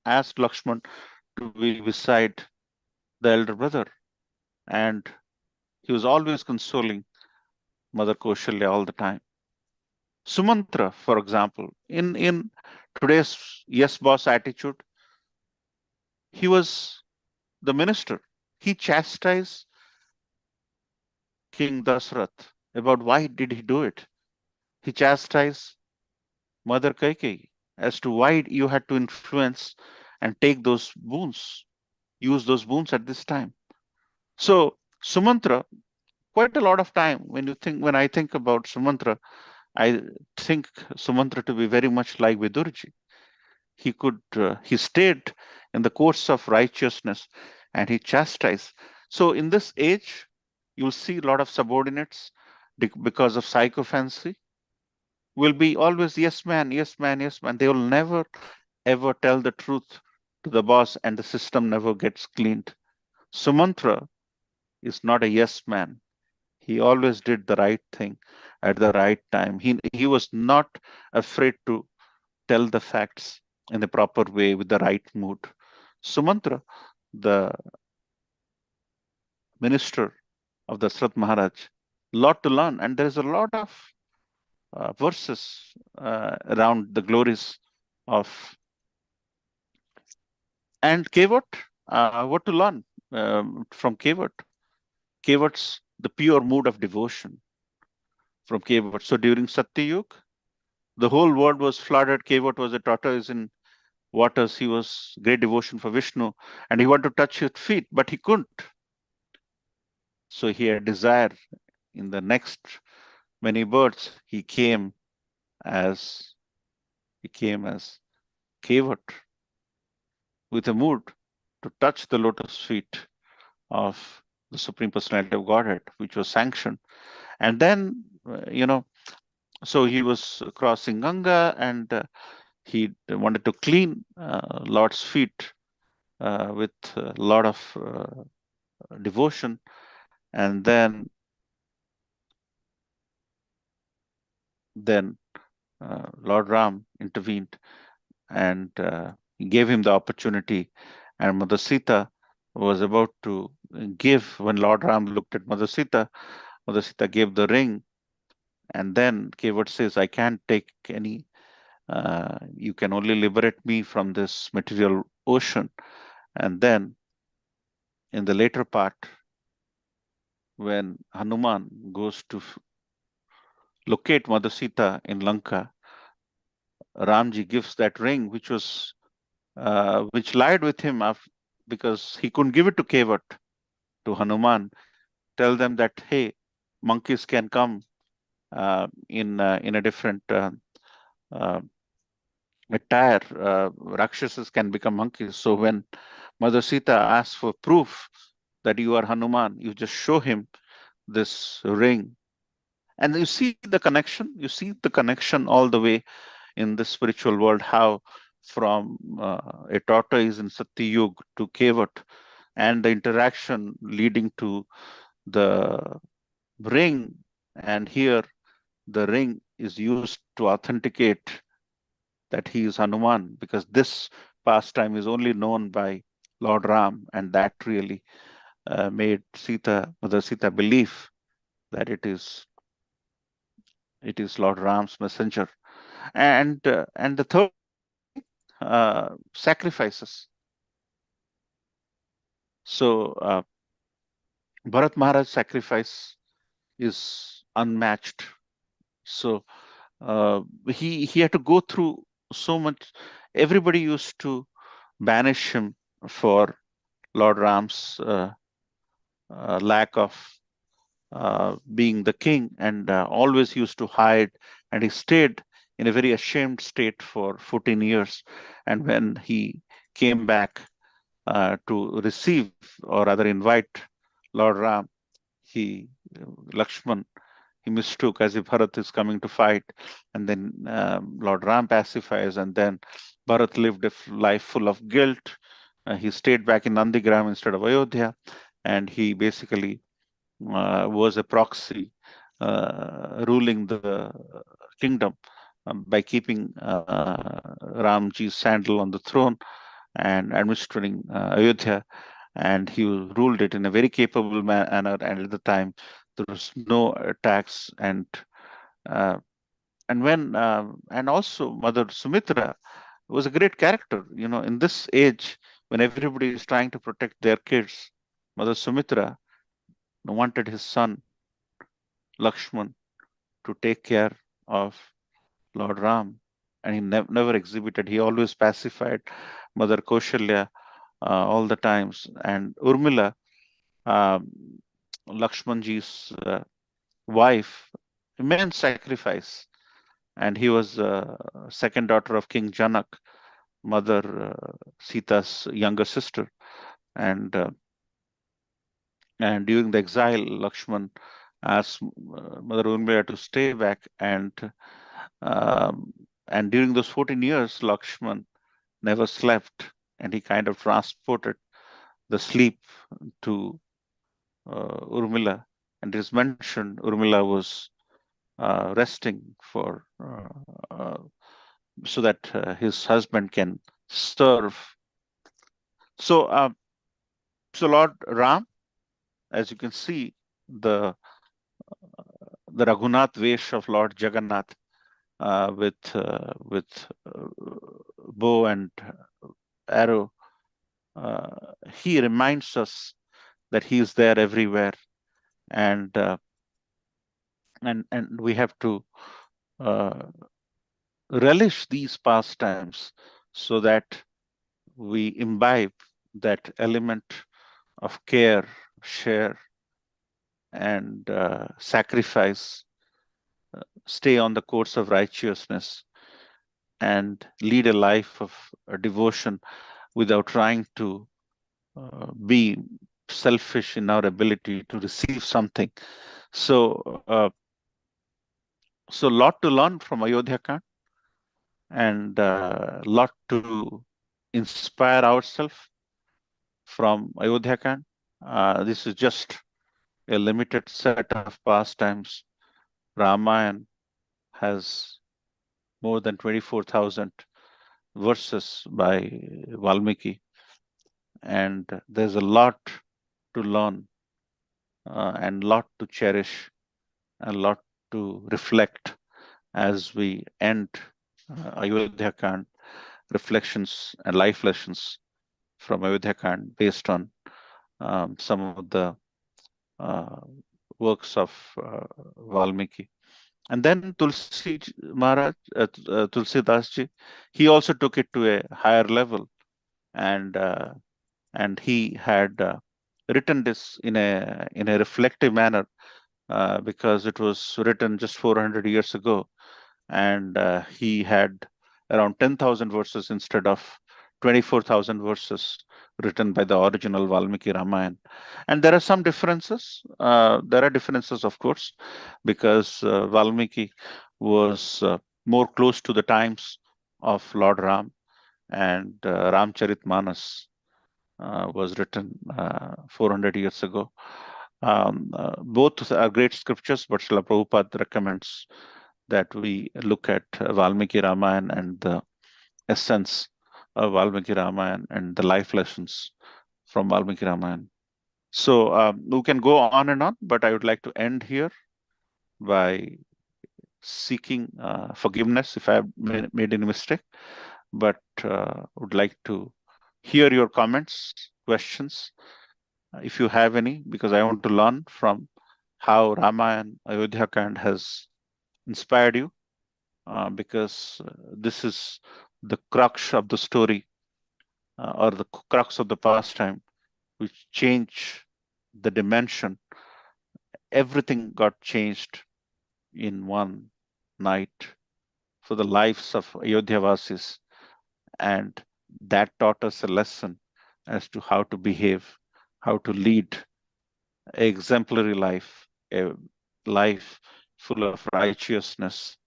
asked Lakshman to be beside the elder brother, and he was always consoling Mother Kaushalya all the time. Sumantra, for example, in today's yes boss attitude, he was the minister. He chastised King Dasrath about why did he do it. He chastised Mother Kaikeyi as to why you had to influence and take those boons, use those boons at this time. So Sumantra, quite a lot of time when I think about Sumantra, I think Sumantra to be very much like Vidurji. He stayed in the course of righteousness and he chastised. So in this age, you'll see a lot of subordinates because of psychophancy will be always yes man, yes man, yes man. They will never ever tell the truth to the boss, and the system never gets cleaned. Sumantra is not a yes man. He always did the right thing at the right time. He was not afraid to tell the facts in the proper way with the right mood. Sumantra, the minister of Dasrath Maharaj, lot to learn, and there is a lot of verses around the glories of. And Kevat, what to learn from Kevat? Kevat's the pure mood of devotion from Kevat. So during Satyayug, the whole world was flooded. Kevat was a tortoise in waters. He was great devotion for Vishnu, and he wanted to touch his feet, but he couldn't. So he had desire. In the next many births, he came as Kevat with a mood to touch the lotus feet of the Supreme Personality of Godhead, which was sanctioned. And then, so he was crossing Ganga, and he wanted to clean Lord's feet with a lot of devotion. And then Lord Ram intervened and gave him the opportunity. And Mother Sita was about to give, when Lord Ram looked at Mother Sita gave the ring. And then Kevat says, I can't take any, you can only liberate me from this material ocean. And then in the later part, when Hanuman goes to locate Mother Sita in Lanka, Ramji gives that ring, which lied with him because he couldn't give it to Kevat, to Hanuman, tell them that, hey, monkeys can come in a different attire. Rakshasas can become monkeys. So when Mother Sita asks for proof that you are Hanuman, you just show him this ring. And you see the connection. You see the connection all the way in the spiritual world, how from a tortoise in Satyayug to Kevat, and the interaction leading to the ring And here the ring is used to authenticate that he is Hanuman, because this pastime is only known by Lord Ram, and that really made Mother Sita believe that it is Lord Ram's messenger. And the third thing, sacrifices. So Bharat Maharaj sacrifice is unmatched. So he had to go through so much. Everybody used to banish him for Lord Ram's lack of being the king, and always used to hide. And he stayed in a very ashamed state for 14 years. And when he came back to receive or rather invite Lord Ram, he Lakshman, he mistook as if Bharat is coming to fight. And then Lord Ram pacifies, and then Bharat lived a life full of guilt. He stayed back in Nandigram instead of Ayodhya, and he basically was a proxy ruling the kingdom by keeping Ramji's sandal on the throne and administering Ayodhya. And he ruled it in a very capable manner. And at the time, there was no tax. Uh, and also Mother Sumitra was a great character. In this age, when everybody is trying to protect their kids, Mother Sumitra wanted his son Lakshman to take care of Lord Ram, and he never exhibited. He always pacified Mother Kaushalya all the times. And Urmila, um, Lakshmanji's wife, immense sacrifice. And he was second daughter of King Janak, Mother Sita's younger sister. And and during the exile, Lakshman asked Mother Urmila to stay back. Um, and during those 14 years, Lakshman never slept, and he kind of transported the sleep to Urmila. And it is mentioned Urmila was resting for so that his husband can serve. So, so Lord Ram, as you can see, the the Raghunath Vesh of Lord Jagannath, with bow and arrow, he reminds us that he is there everywhere. And and we have to uh, relish these pastimes so that we imbibe that element of care, share, and sacrifice, stay on the course of righteousness, and lead a life of devotion without trying to be selfish in our ability to receive something. So, so lot to learn from Ayodhya Kand, and lot to inspire ourselves from Ayodhya Kand. This is just a limited set of pastimes. Ramayana has more than 24,000 verses by Valmiki, and there's a lot to learn, and lot to cherish, and lot to reflect as we end Ayodhya Kand reflections and life lessons from Ayodhya Kand based on some of the uh, works of Valmiki. And then Tulsi Maharaj, Tulsi Das ji, he also took it to a higher level, and he had written this in a reflective manner, because it was written just 400 years ago, and he had around 10,000 verses instead of 24,000 verses written by the original Valmiki Ramayana. And there are some differences. There are differences, of course, because Valmiki was more close to the times of Lord Ram, and Ramcharitmanas was written 400 years ago. Both are great scriptures, but Srila Prabhupada recommends that we look at Valmiki Ramayana and the essence of Valmiki Ramayana and the life lessons from Valmiki Ramayana. So we can go on and on, but I would like to end here by seeking forgiveness if I have made any mistake, but would like to hear your comments, questions, if you have any, because I want to learn from how Ramayana Ayodhya Kand has inspired you, because this is the crux of the story, or the crux of the pastime, which changed the dimension. Everything got changed in one night for the lives of Ayodhyavasis, and that taught us a lesson as to how to behave, how to lead an exemplary life, a life full of righteousness,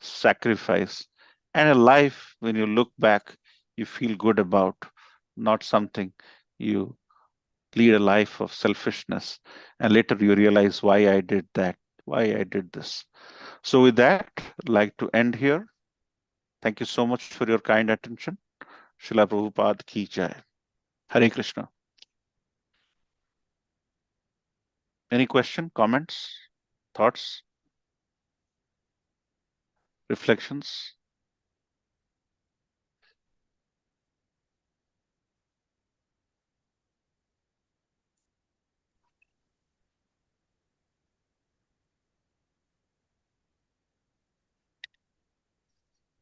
sacrifice, and a life when you look back, you feel good about, not something you lead a life of selfishness and later you realize why I did that, why I did this. So, with that, I'd like to end here. Thank you so much for your kind attention. Srila Prabhupada ki jai. Hare Krishna. Any question, comments, thoughts, reflections?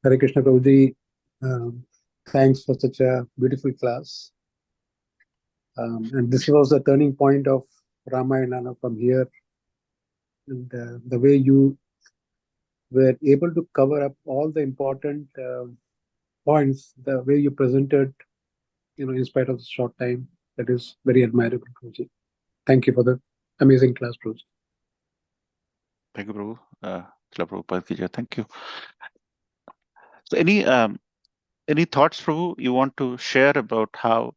Hare Krishna Prabhuji, thanks for such a beautiful class. And this was the turning point of Ramayana from here. And the way you were able to cover up all the important points, the way you presented, in spite of the short time, that is very admirable, Prabhuji. Thank you for the amazing class, Prabhuji. Thank you, Prabhu. Srila Prabhupada ki jai. Thank you. So, any thoughts, Prabhu, you want to share about how,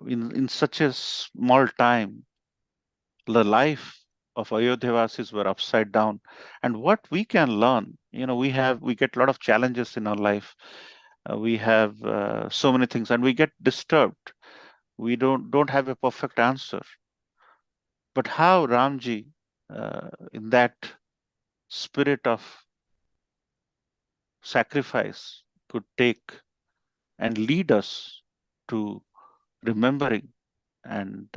in such a small time, the life of Ayodhyavasis were upside down, and what we can learn? We get a lot of challenges in our life. We have so many things, and we get disturbed. We don't have a perfect answer. But how Ramji, in that spirit of sacrifice, could take and lead us to remembering and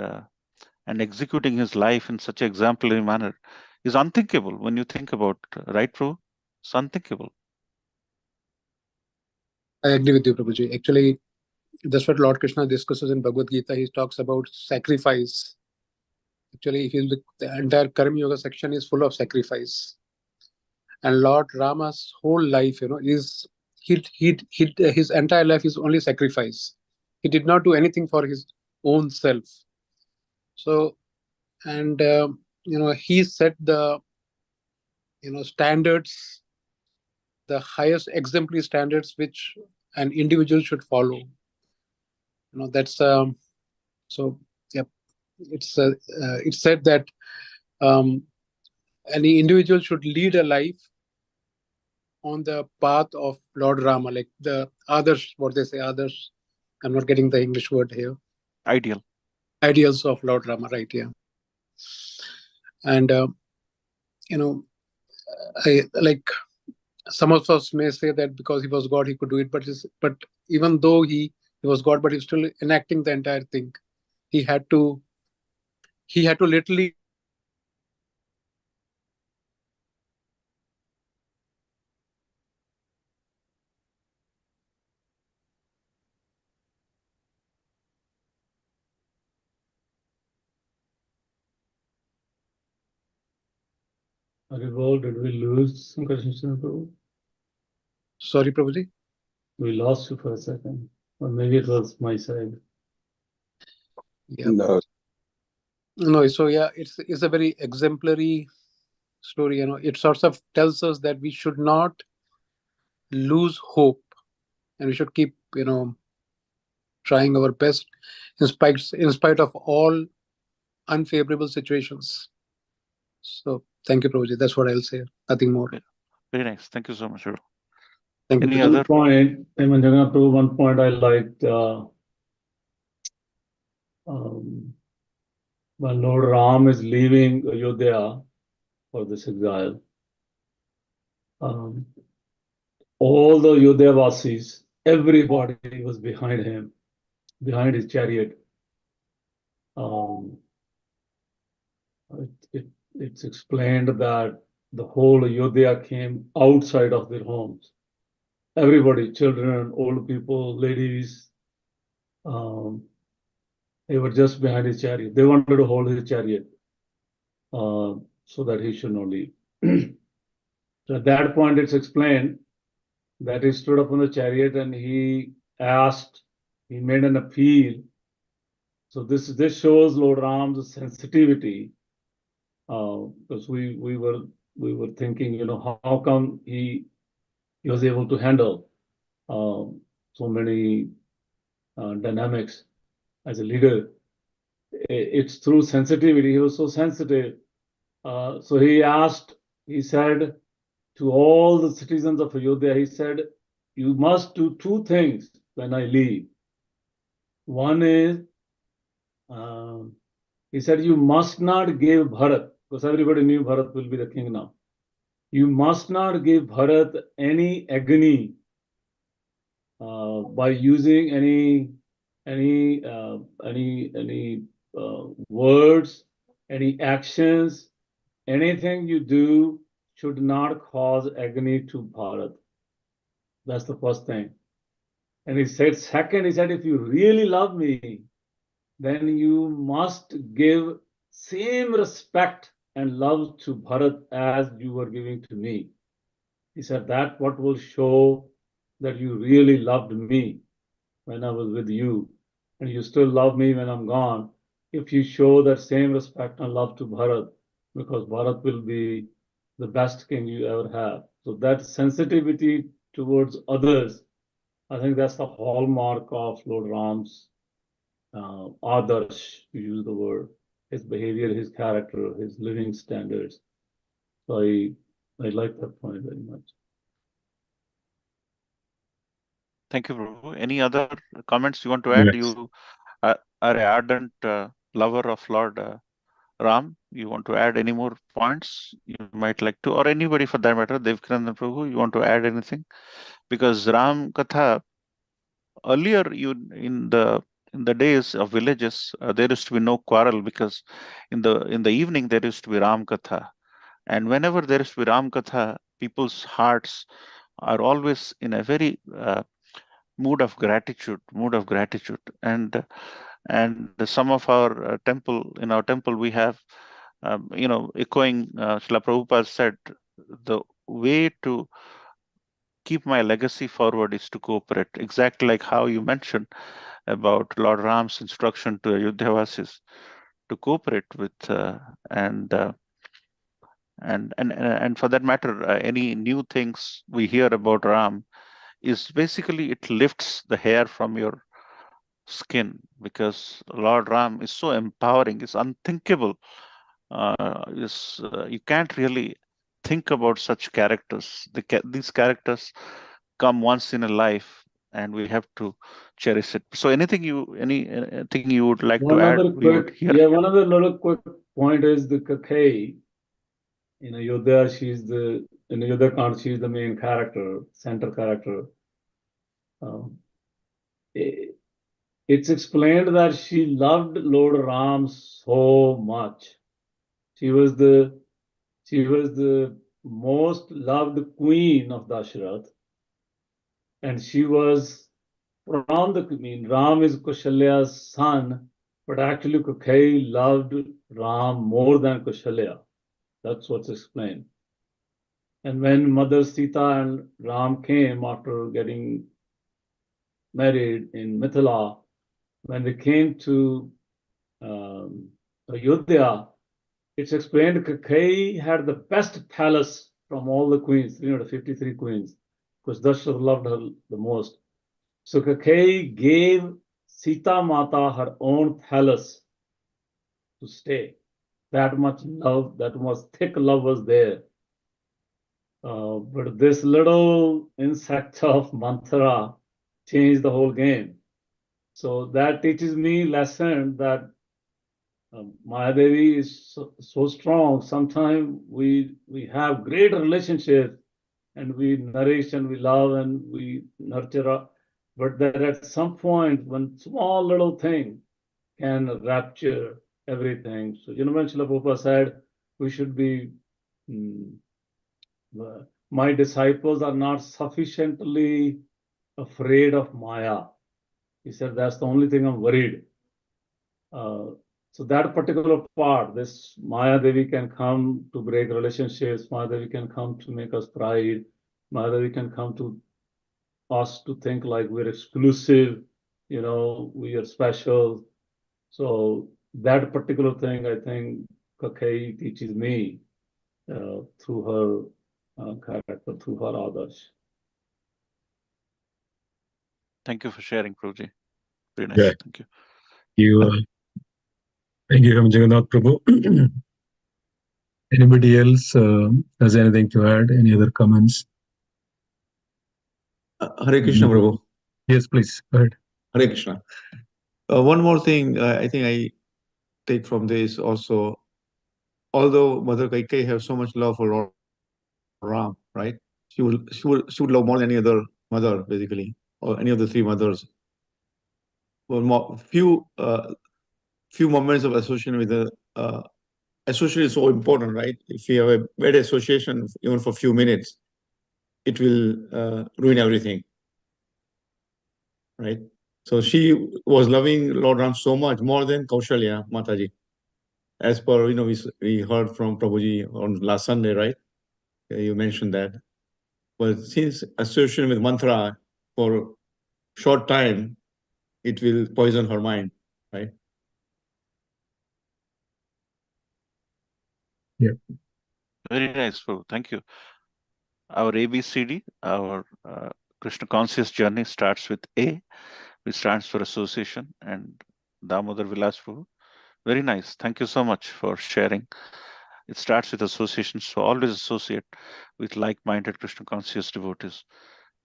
executing his life in such an exemplary manner is unthinkable when you think about, right, Prabhu? It's unthinkable. I agree with you, Prabhuji. Actually, that's what Lord Krishna discusses in Bhagavad Gita. He talks about sacrifice. Actually, if you look, the entire Karma Yoga section is full of sacrifice. And Lord Rama's whole life, is his entire life is only sacrifice. He did not do anything for his own self. So, and he set the standards, the highest exemplary standards which an individual should follow. That's so. Yep, it's said that any individual should lead a life on the path of Lord Rama, like the others, what they say, others. I'm not getting the English word here. Ideals of Lord Rama, right? Yeah. And I like some of us may say that because he was God, he could do it. But even though he was God, but he's still enacting the entire thing. He had to literally. Aribol, did we lose Krishna Prabhu? Sorry, Prabhuji? We lost you for a second. Or maybe it was my side. Yeah. No, so yeah, it's a very exemplary story. It sort of tells us that we should not lose hope, and we should keep trying our best in spite of all unfavorable situations. So thank you, Prabhuji. That's what I'll say. Nothing more. Very nice. Thank you so much. Thank you. Any One other? point, Jagannath Prabhu, one point I liked, when Lord Ram is leaving Ayodhya for this exile, all the Ayodhya Vasis, everybody was behind him, behind his chariot. It's explained that the whole Ayodhya came outside of their homes. Everybody, children, old people, ladies, they were just behind his chariot. They wanted to hold his chariot so that he should not leave. So at that point, it's explained that he stood up on the chariot and he made an appeal. So this shows Lord Ram's sensitivity, because we were thinking, how come he was able to handle so many dynamics as a leader. It's through sensitivity. He was so sensitive. So he said to all the citizens of Ayodhya, he said, you must do two things when I leave. One is, he said, you must not give Bharat, because everybody knew Bharat will be the king now. You must not give Bharat any agony by using any words, any actions, anything you do should not cause agony to Bharat. That's the first thing. And he said, second, he said, if you really love me, then you must give same respect and love to Bharat as you were giving to me. He said, that what will show that you really loved me when I was with you, and you still love me when I'm gone, if you show that same respect and love to Bharat, because Bharat will be the best king you ever have. So that sensitivity towards others, I think that's the hallmark of Lord Ram's adarsh, to use the word, his behavior, his character, his living standards. So I like that point very much. Thank you, Prabhu. Any other comments you want to add? Yes. You are an ardent lover of Lord Ram. You want to add any more points you might like to, or anybody for that matter, Devkinandan Prabhu, you want to add anything? Because Ram Katha, earlier in the days of villages, there used to be no quarrel, because in the evening there used to be Ram Katha. And whenever there is to be Ram Katha, people's hearts are always in a very mood of gratitude, and some of our in our temple we have, echoing Srila Prabhupada said, the way to keep my legacy forward is to cooperate. Exactly like how you mentioned about Lord Ram's instruction to Ayodhyavasis to cooperate with and for that matter, any new things we hear about Ram is basically it lifts the hair from your skin, because Lord Ram is so empowering, it's unthinkable. You can't really think about such characters. These characters come once in a life, and we have to cherish it. So, anything you would like to add? We would hear. One other little quick point is the Kakei. In Ayodhya, in Ayodhya Kand, she's the main character, center character. It's explained that she loved Lord Ram so much. She was the most loved queen of Dashrath, and she was from the queen. Ram is Kaushalya's son, but actually Kakei loved Ram more than Kaushalya. That's what's explained. And when Mother Sita and Ram came after getting married in Mithila, when they came to Ayodhya, it's explained Kakeyi had the best palace from all the queens, 353 queens, because Dashrath loved her the most. So Kakeyi gave Sita Mata her own palace to stay. That much love, that much thick love was there. But this little insect of mantra changed the whole game. So that teaches me lesson that Mahadevi is so strong. Sometimes we have great relationships and we nourish and we love and we nurture, but that at some point, one small little thing can rapture everything. So, when Srila Prabhupada said, we should be, my disciples are not sufficiently afraid of Maya. He said, that's the only thing I'm worried. So that particular part, this Maya Devi can come to break relationships, Maya Devi can come to make us pride, Maya Devi can come to us to think like we're exclusive, we are special. So that particular thing, I think Kakai teaches me through her character, through her others. Thank you for sharing, Prabhuji. Very nice. Yeah. Thank you. Thank you, Jagannath Prabhu. Anybody else has anything to add? Any other comments? Hare Krishna, Prabhu. Yes, please. Go ahead. Hare Krishna. One more thing I think I take from this also, although Mother Kaikai have so much love for Lord Ram, right? She would love more than any other mother, basically, or any of the three mothers. Well, few moments of association with the association is so important, right? If you have a bad association, even for a few minutes, it will ruin everything, right? So she was loving Lord Ram so much, more than Kaushalya Mataji. As per, we heard from Prabhuji on last Sunday, right? You mentioned that. But since association with mantra for short time, it will poison her mind, right? Yeah. Very nice, Prabhu. Thank you. Our ABCD, our Krishna conscious journey starts with A, which stands for association, and Damodar Vilas Prabhu. Very nice. Thank you so much for sharing. It starts with association, so always associate with like-minded Krishna conscious devotees,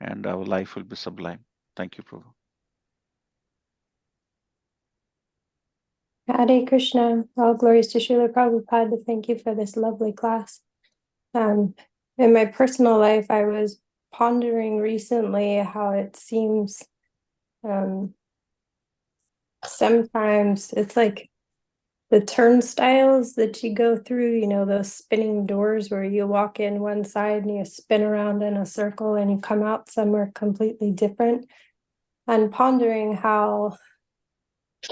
and our life will be sublime. Thank you, Prabhu. Hare Krishna. All glories to Srila Prabhupada. Thank you for this lovely class. In my personal life, I was pondering recently how it seems sometimes it's like the turnstiles that you go through, those spinning doors where you walk in one side and you spin around in a circle and you come out somewhere completely different. And pondering how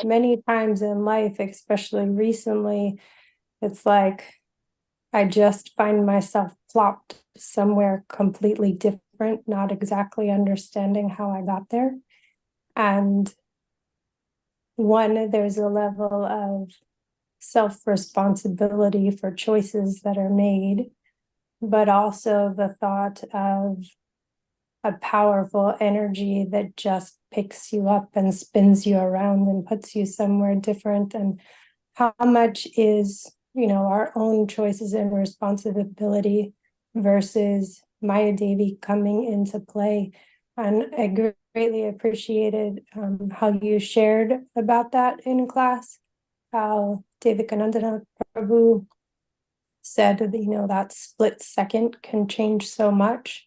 many times in life, especially recently, it's like I just find myself plopped somewhere completely different, not exactly understanding how I got there. And there's a level of self-responsibility for choices that are made, but also the thought of a powerful energy that just picks you up and spins you around and puts you somewhere different. And how much is our own choices and responsibility versus Maya Devi coming into play. And I greatly appreciated how you shared about that in class, how Devikanandana Prabhu said that, that split second can change so much.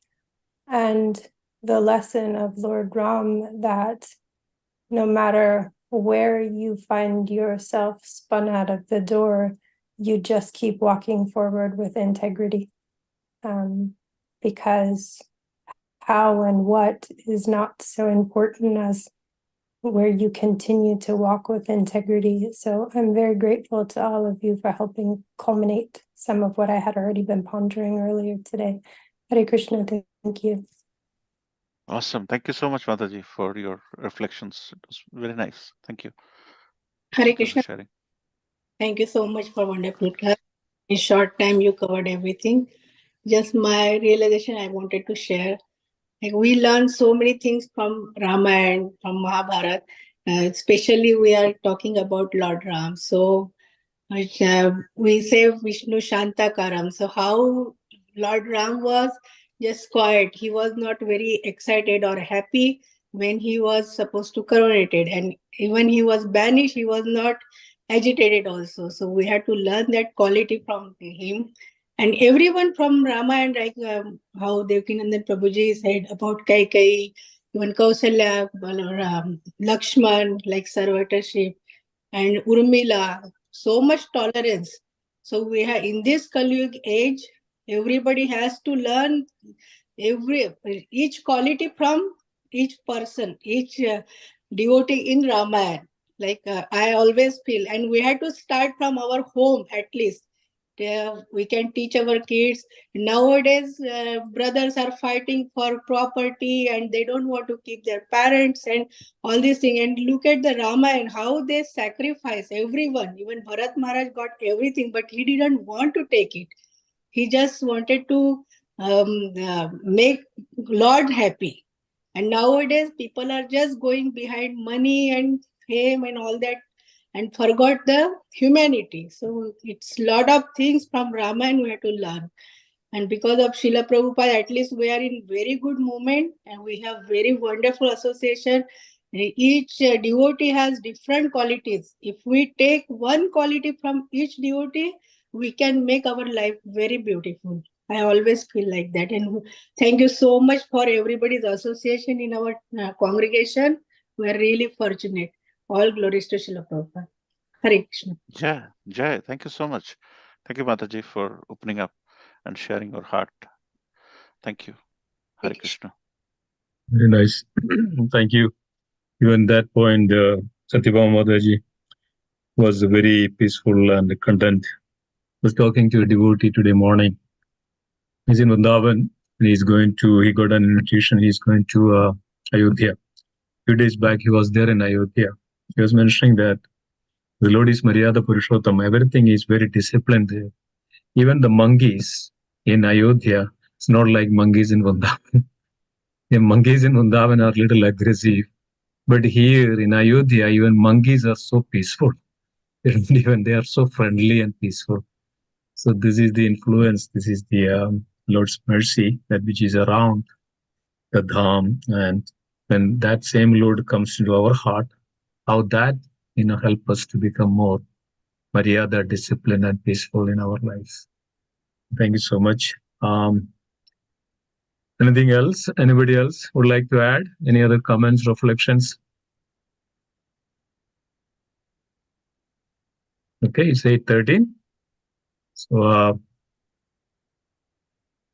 And the lesson of Lord Ram that no matter where you find yourself spun out of the door, you just keep walking forward with integrity, because how and what is not so important as where you continue to walk with integrity. So I'm very grateful to all of you for helping culminate some of what I had already been pondering earlier today. Hare Krishna, thank you. Awesome. Thank you so much, Mataji, for your reflections. It was very nice. Thank you. Hare Krishna. Sharing. Thank you so much for wonderful class. In short time, you covered everything. Just my realization I wanted to share. Like we learn so many things from Ramayana, from Mahabharata. Especially we are talking about Lord Ram. So which we say Vishnu Shantakaram. So how Lord Ram was just quiet. He was not very excited or happy when he was supposed to coronated, and even he was banished, he was not agitated also. So we had to learn that quality from him. And everyone from Ramayana, like how Devkinandan Prabhuji said about Kaikai, even Kausalya, Lakshman, like servitorship, and Urmila, so much tolerance. So we have in this Kali Yuga age, everybody has to learn each quality from each person, each devotee in Ramayana. Like I always feel, and we have to start from our home at least. We can teach our kids. Nowadays, brothers are fighting for property and they don't want to keep their parents and all these things. And look at the Rama and how they sacrifice everyone. Even Bharat Maharaj got everything, but he didn't want to take it. He just wanted to make Lord happy. And nowadays, people are just going behind money and fame and all that and forgot the humanity. So it's a lot of things from Ramayana we have to learn. And because of Srila Prabhupada, at least we are in very good moment and we have very wonderful association. Each devotee has different qualities. If we take one quality from each devotee, we can make our life very beautiful. I always feel like that. And thank you so much for everybody's association in our congregation. We are really fortunate. All glories to Srila Prabhupada. Hare Krishna. Jai, thank you so much. Thank you, Mataji, for opening up and sharing your heart. Thank you. Hare Krishna. Very nice. Thank you. Even that point, Satyabama Mataji was very peaceful and content. Was talking to a devotee today morning. He's in Vrindavan. He got an invitation. He's going to Ayodhya. Few days back, he was there in Ayodhya. He was mentioning that the Lord is Maryada Purushottam. Everything is very disciplined there. Even the monkeys in Ayodhya, it's not like monkeys in Vrindavan. The monkeys in Vrindavan are a little aggressive. But here in Ayodhya, even monkeys are so peaceful. They are so friendly and peaceful. So this is the influence. This is the Lord's mercy that which is around the Dham. And when that same Lord comes into our heart, how that help us to become more Maryada, disciplined and peaceful in our lives. Thank you so much. Anything else? Anybody else would like to add? Any other comments, reflections? Okay, it's 8:13. So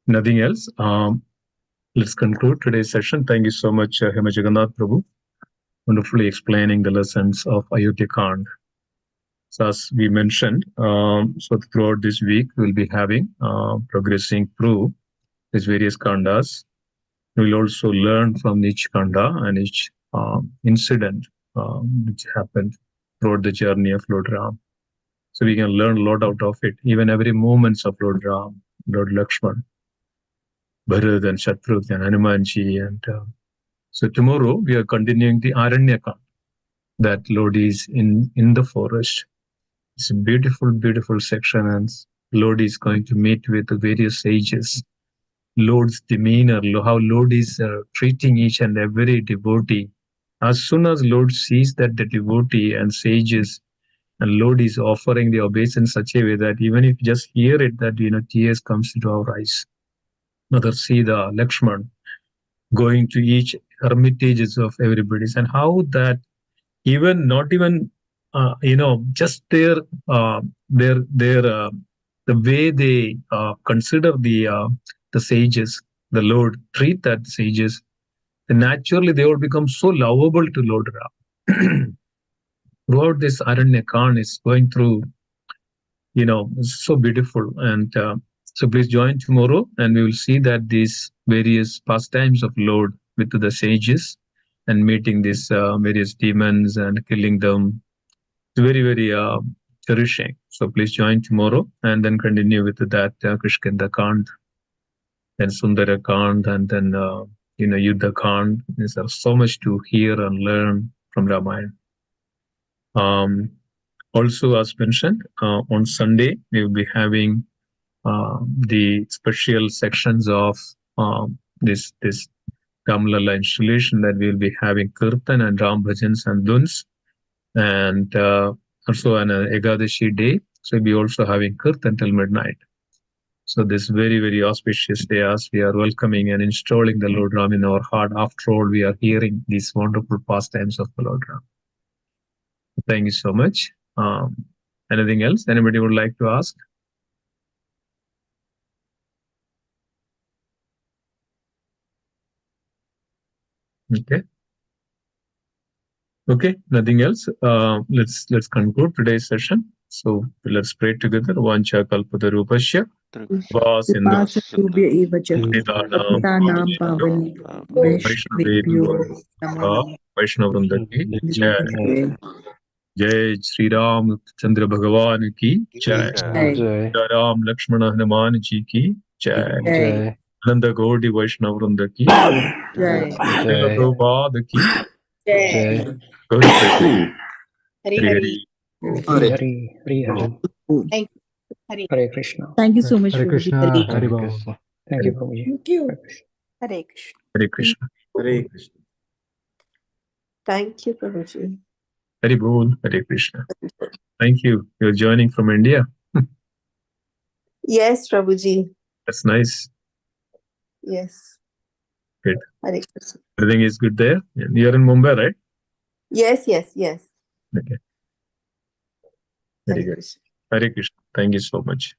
nothing else. Let's conclude today's session. Thank you so much, Hema Jagannath Prabhu, wonderfully explaining the lessons of Ayodhya Kand. So as we mentioned, so throughout this week, we'll be having progressing through these various kandas. We'll also learn from each kanda and each incident which happened throughout the journey of Lord Ram. So we can learn a lot out of it, even every moments of Lord Ram, Lord Lakshman, Bharat and Shatrughan and Hanumanji. And so tomorrow we are continuing the Aranyaka, that Lord is in the forest. It's a beautiful, beautiful section, and Lord is going to meet with the various sages. Lord's demeanor, how Lord is treating each and every devotee. As soon as Lord sees that the devotee and sages, and Lord is offering the obeisance in such a way that even if you just hear it, that tears comes into our eyes. Mother Sita, Lakshman, going to each hermitages of everybody's, and how that even not even just their the way they consider the sages, the Lord treat that sages, then naturally they will become so lovable to Lord Ram. Throughout this Aranyakand is going through, so beautiful. And so please join tomorrow, and we will see that these various pastimes of Lord with the sages and meeting these various demons and killing them. It's very, very cherishing. So please join tomorrow and then continue with that Kishkinda Kand, then Sundara Kand, and then Yuddha Kand. There's so much to hear and learn from Ramayana. Also, as mentioned, on Sunday, we will be having the special sections of this Kamlala installation, that we will be having Kirtan and Ram Bhajans and Duns, and also on Ekadashi day. So we'll be also having Kirtan till midnight. So this very, very auspicious day, as we are welcoming and installing the Lord Ram in our heart. After all, we are hearing these wonderful pastimes of the Lord Ram. Thank you so much. Anything else anybody would like to ask? Okay. Okay, nothing else. Let's conclude today's session. So let's pray together. Vancha kalpatarupasya Vipassatubhya eva cha Nidanam Patanam Pavani Vaishnavebhyo Namo Vaishnavvrindaki Jai. Namaste. Jai Shri Ram Chandra Bhagavan ki Jai. Jai. Jai. Jai Ram Lakshmana Hanuman ji ki Jai. Jai. Nanda Gaudi Vaishnavvrinda ki Jai. Jai. Prabhupada ki Jai. Gauri Krishna. Hari Hari Hari. Hari. Hari Hari Hari. Thank you. Hari. Hare Krishna. Thank you so much, Hare Prabhuji. Krishna, Very Hare Hare Bol. Krishna. Thank you, Prabhuji. Thank you. Hare Krishna. Hare Krishna. Hare Krishna. Hare Krishna. Thank you, Prabhuji. Hari Bol. Hare Krishna. Thank you. You're joining from India. Yes, Prabhuji. That's nice. Yes. Good. Hare Krishna. Everything is good there. You're in Mumbai, right? Yes, yes, yes. Okay. Very Hare good. Krishna. Hare Krishna. Thank you so much.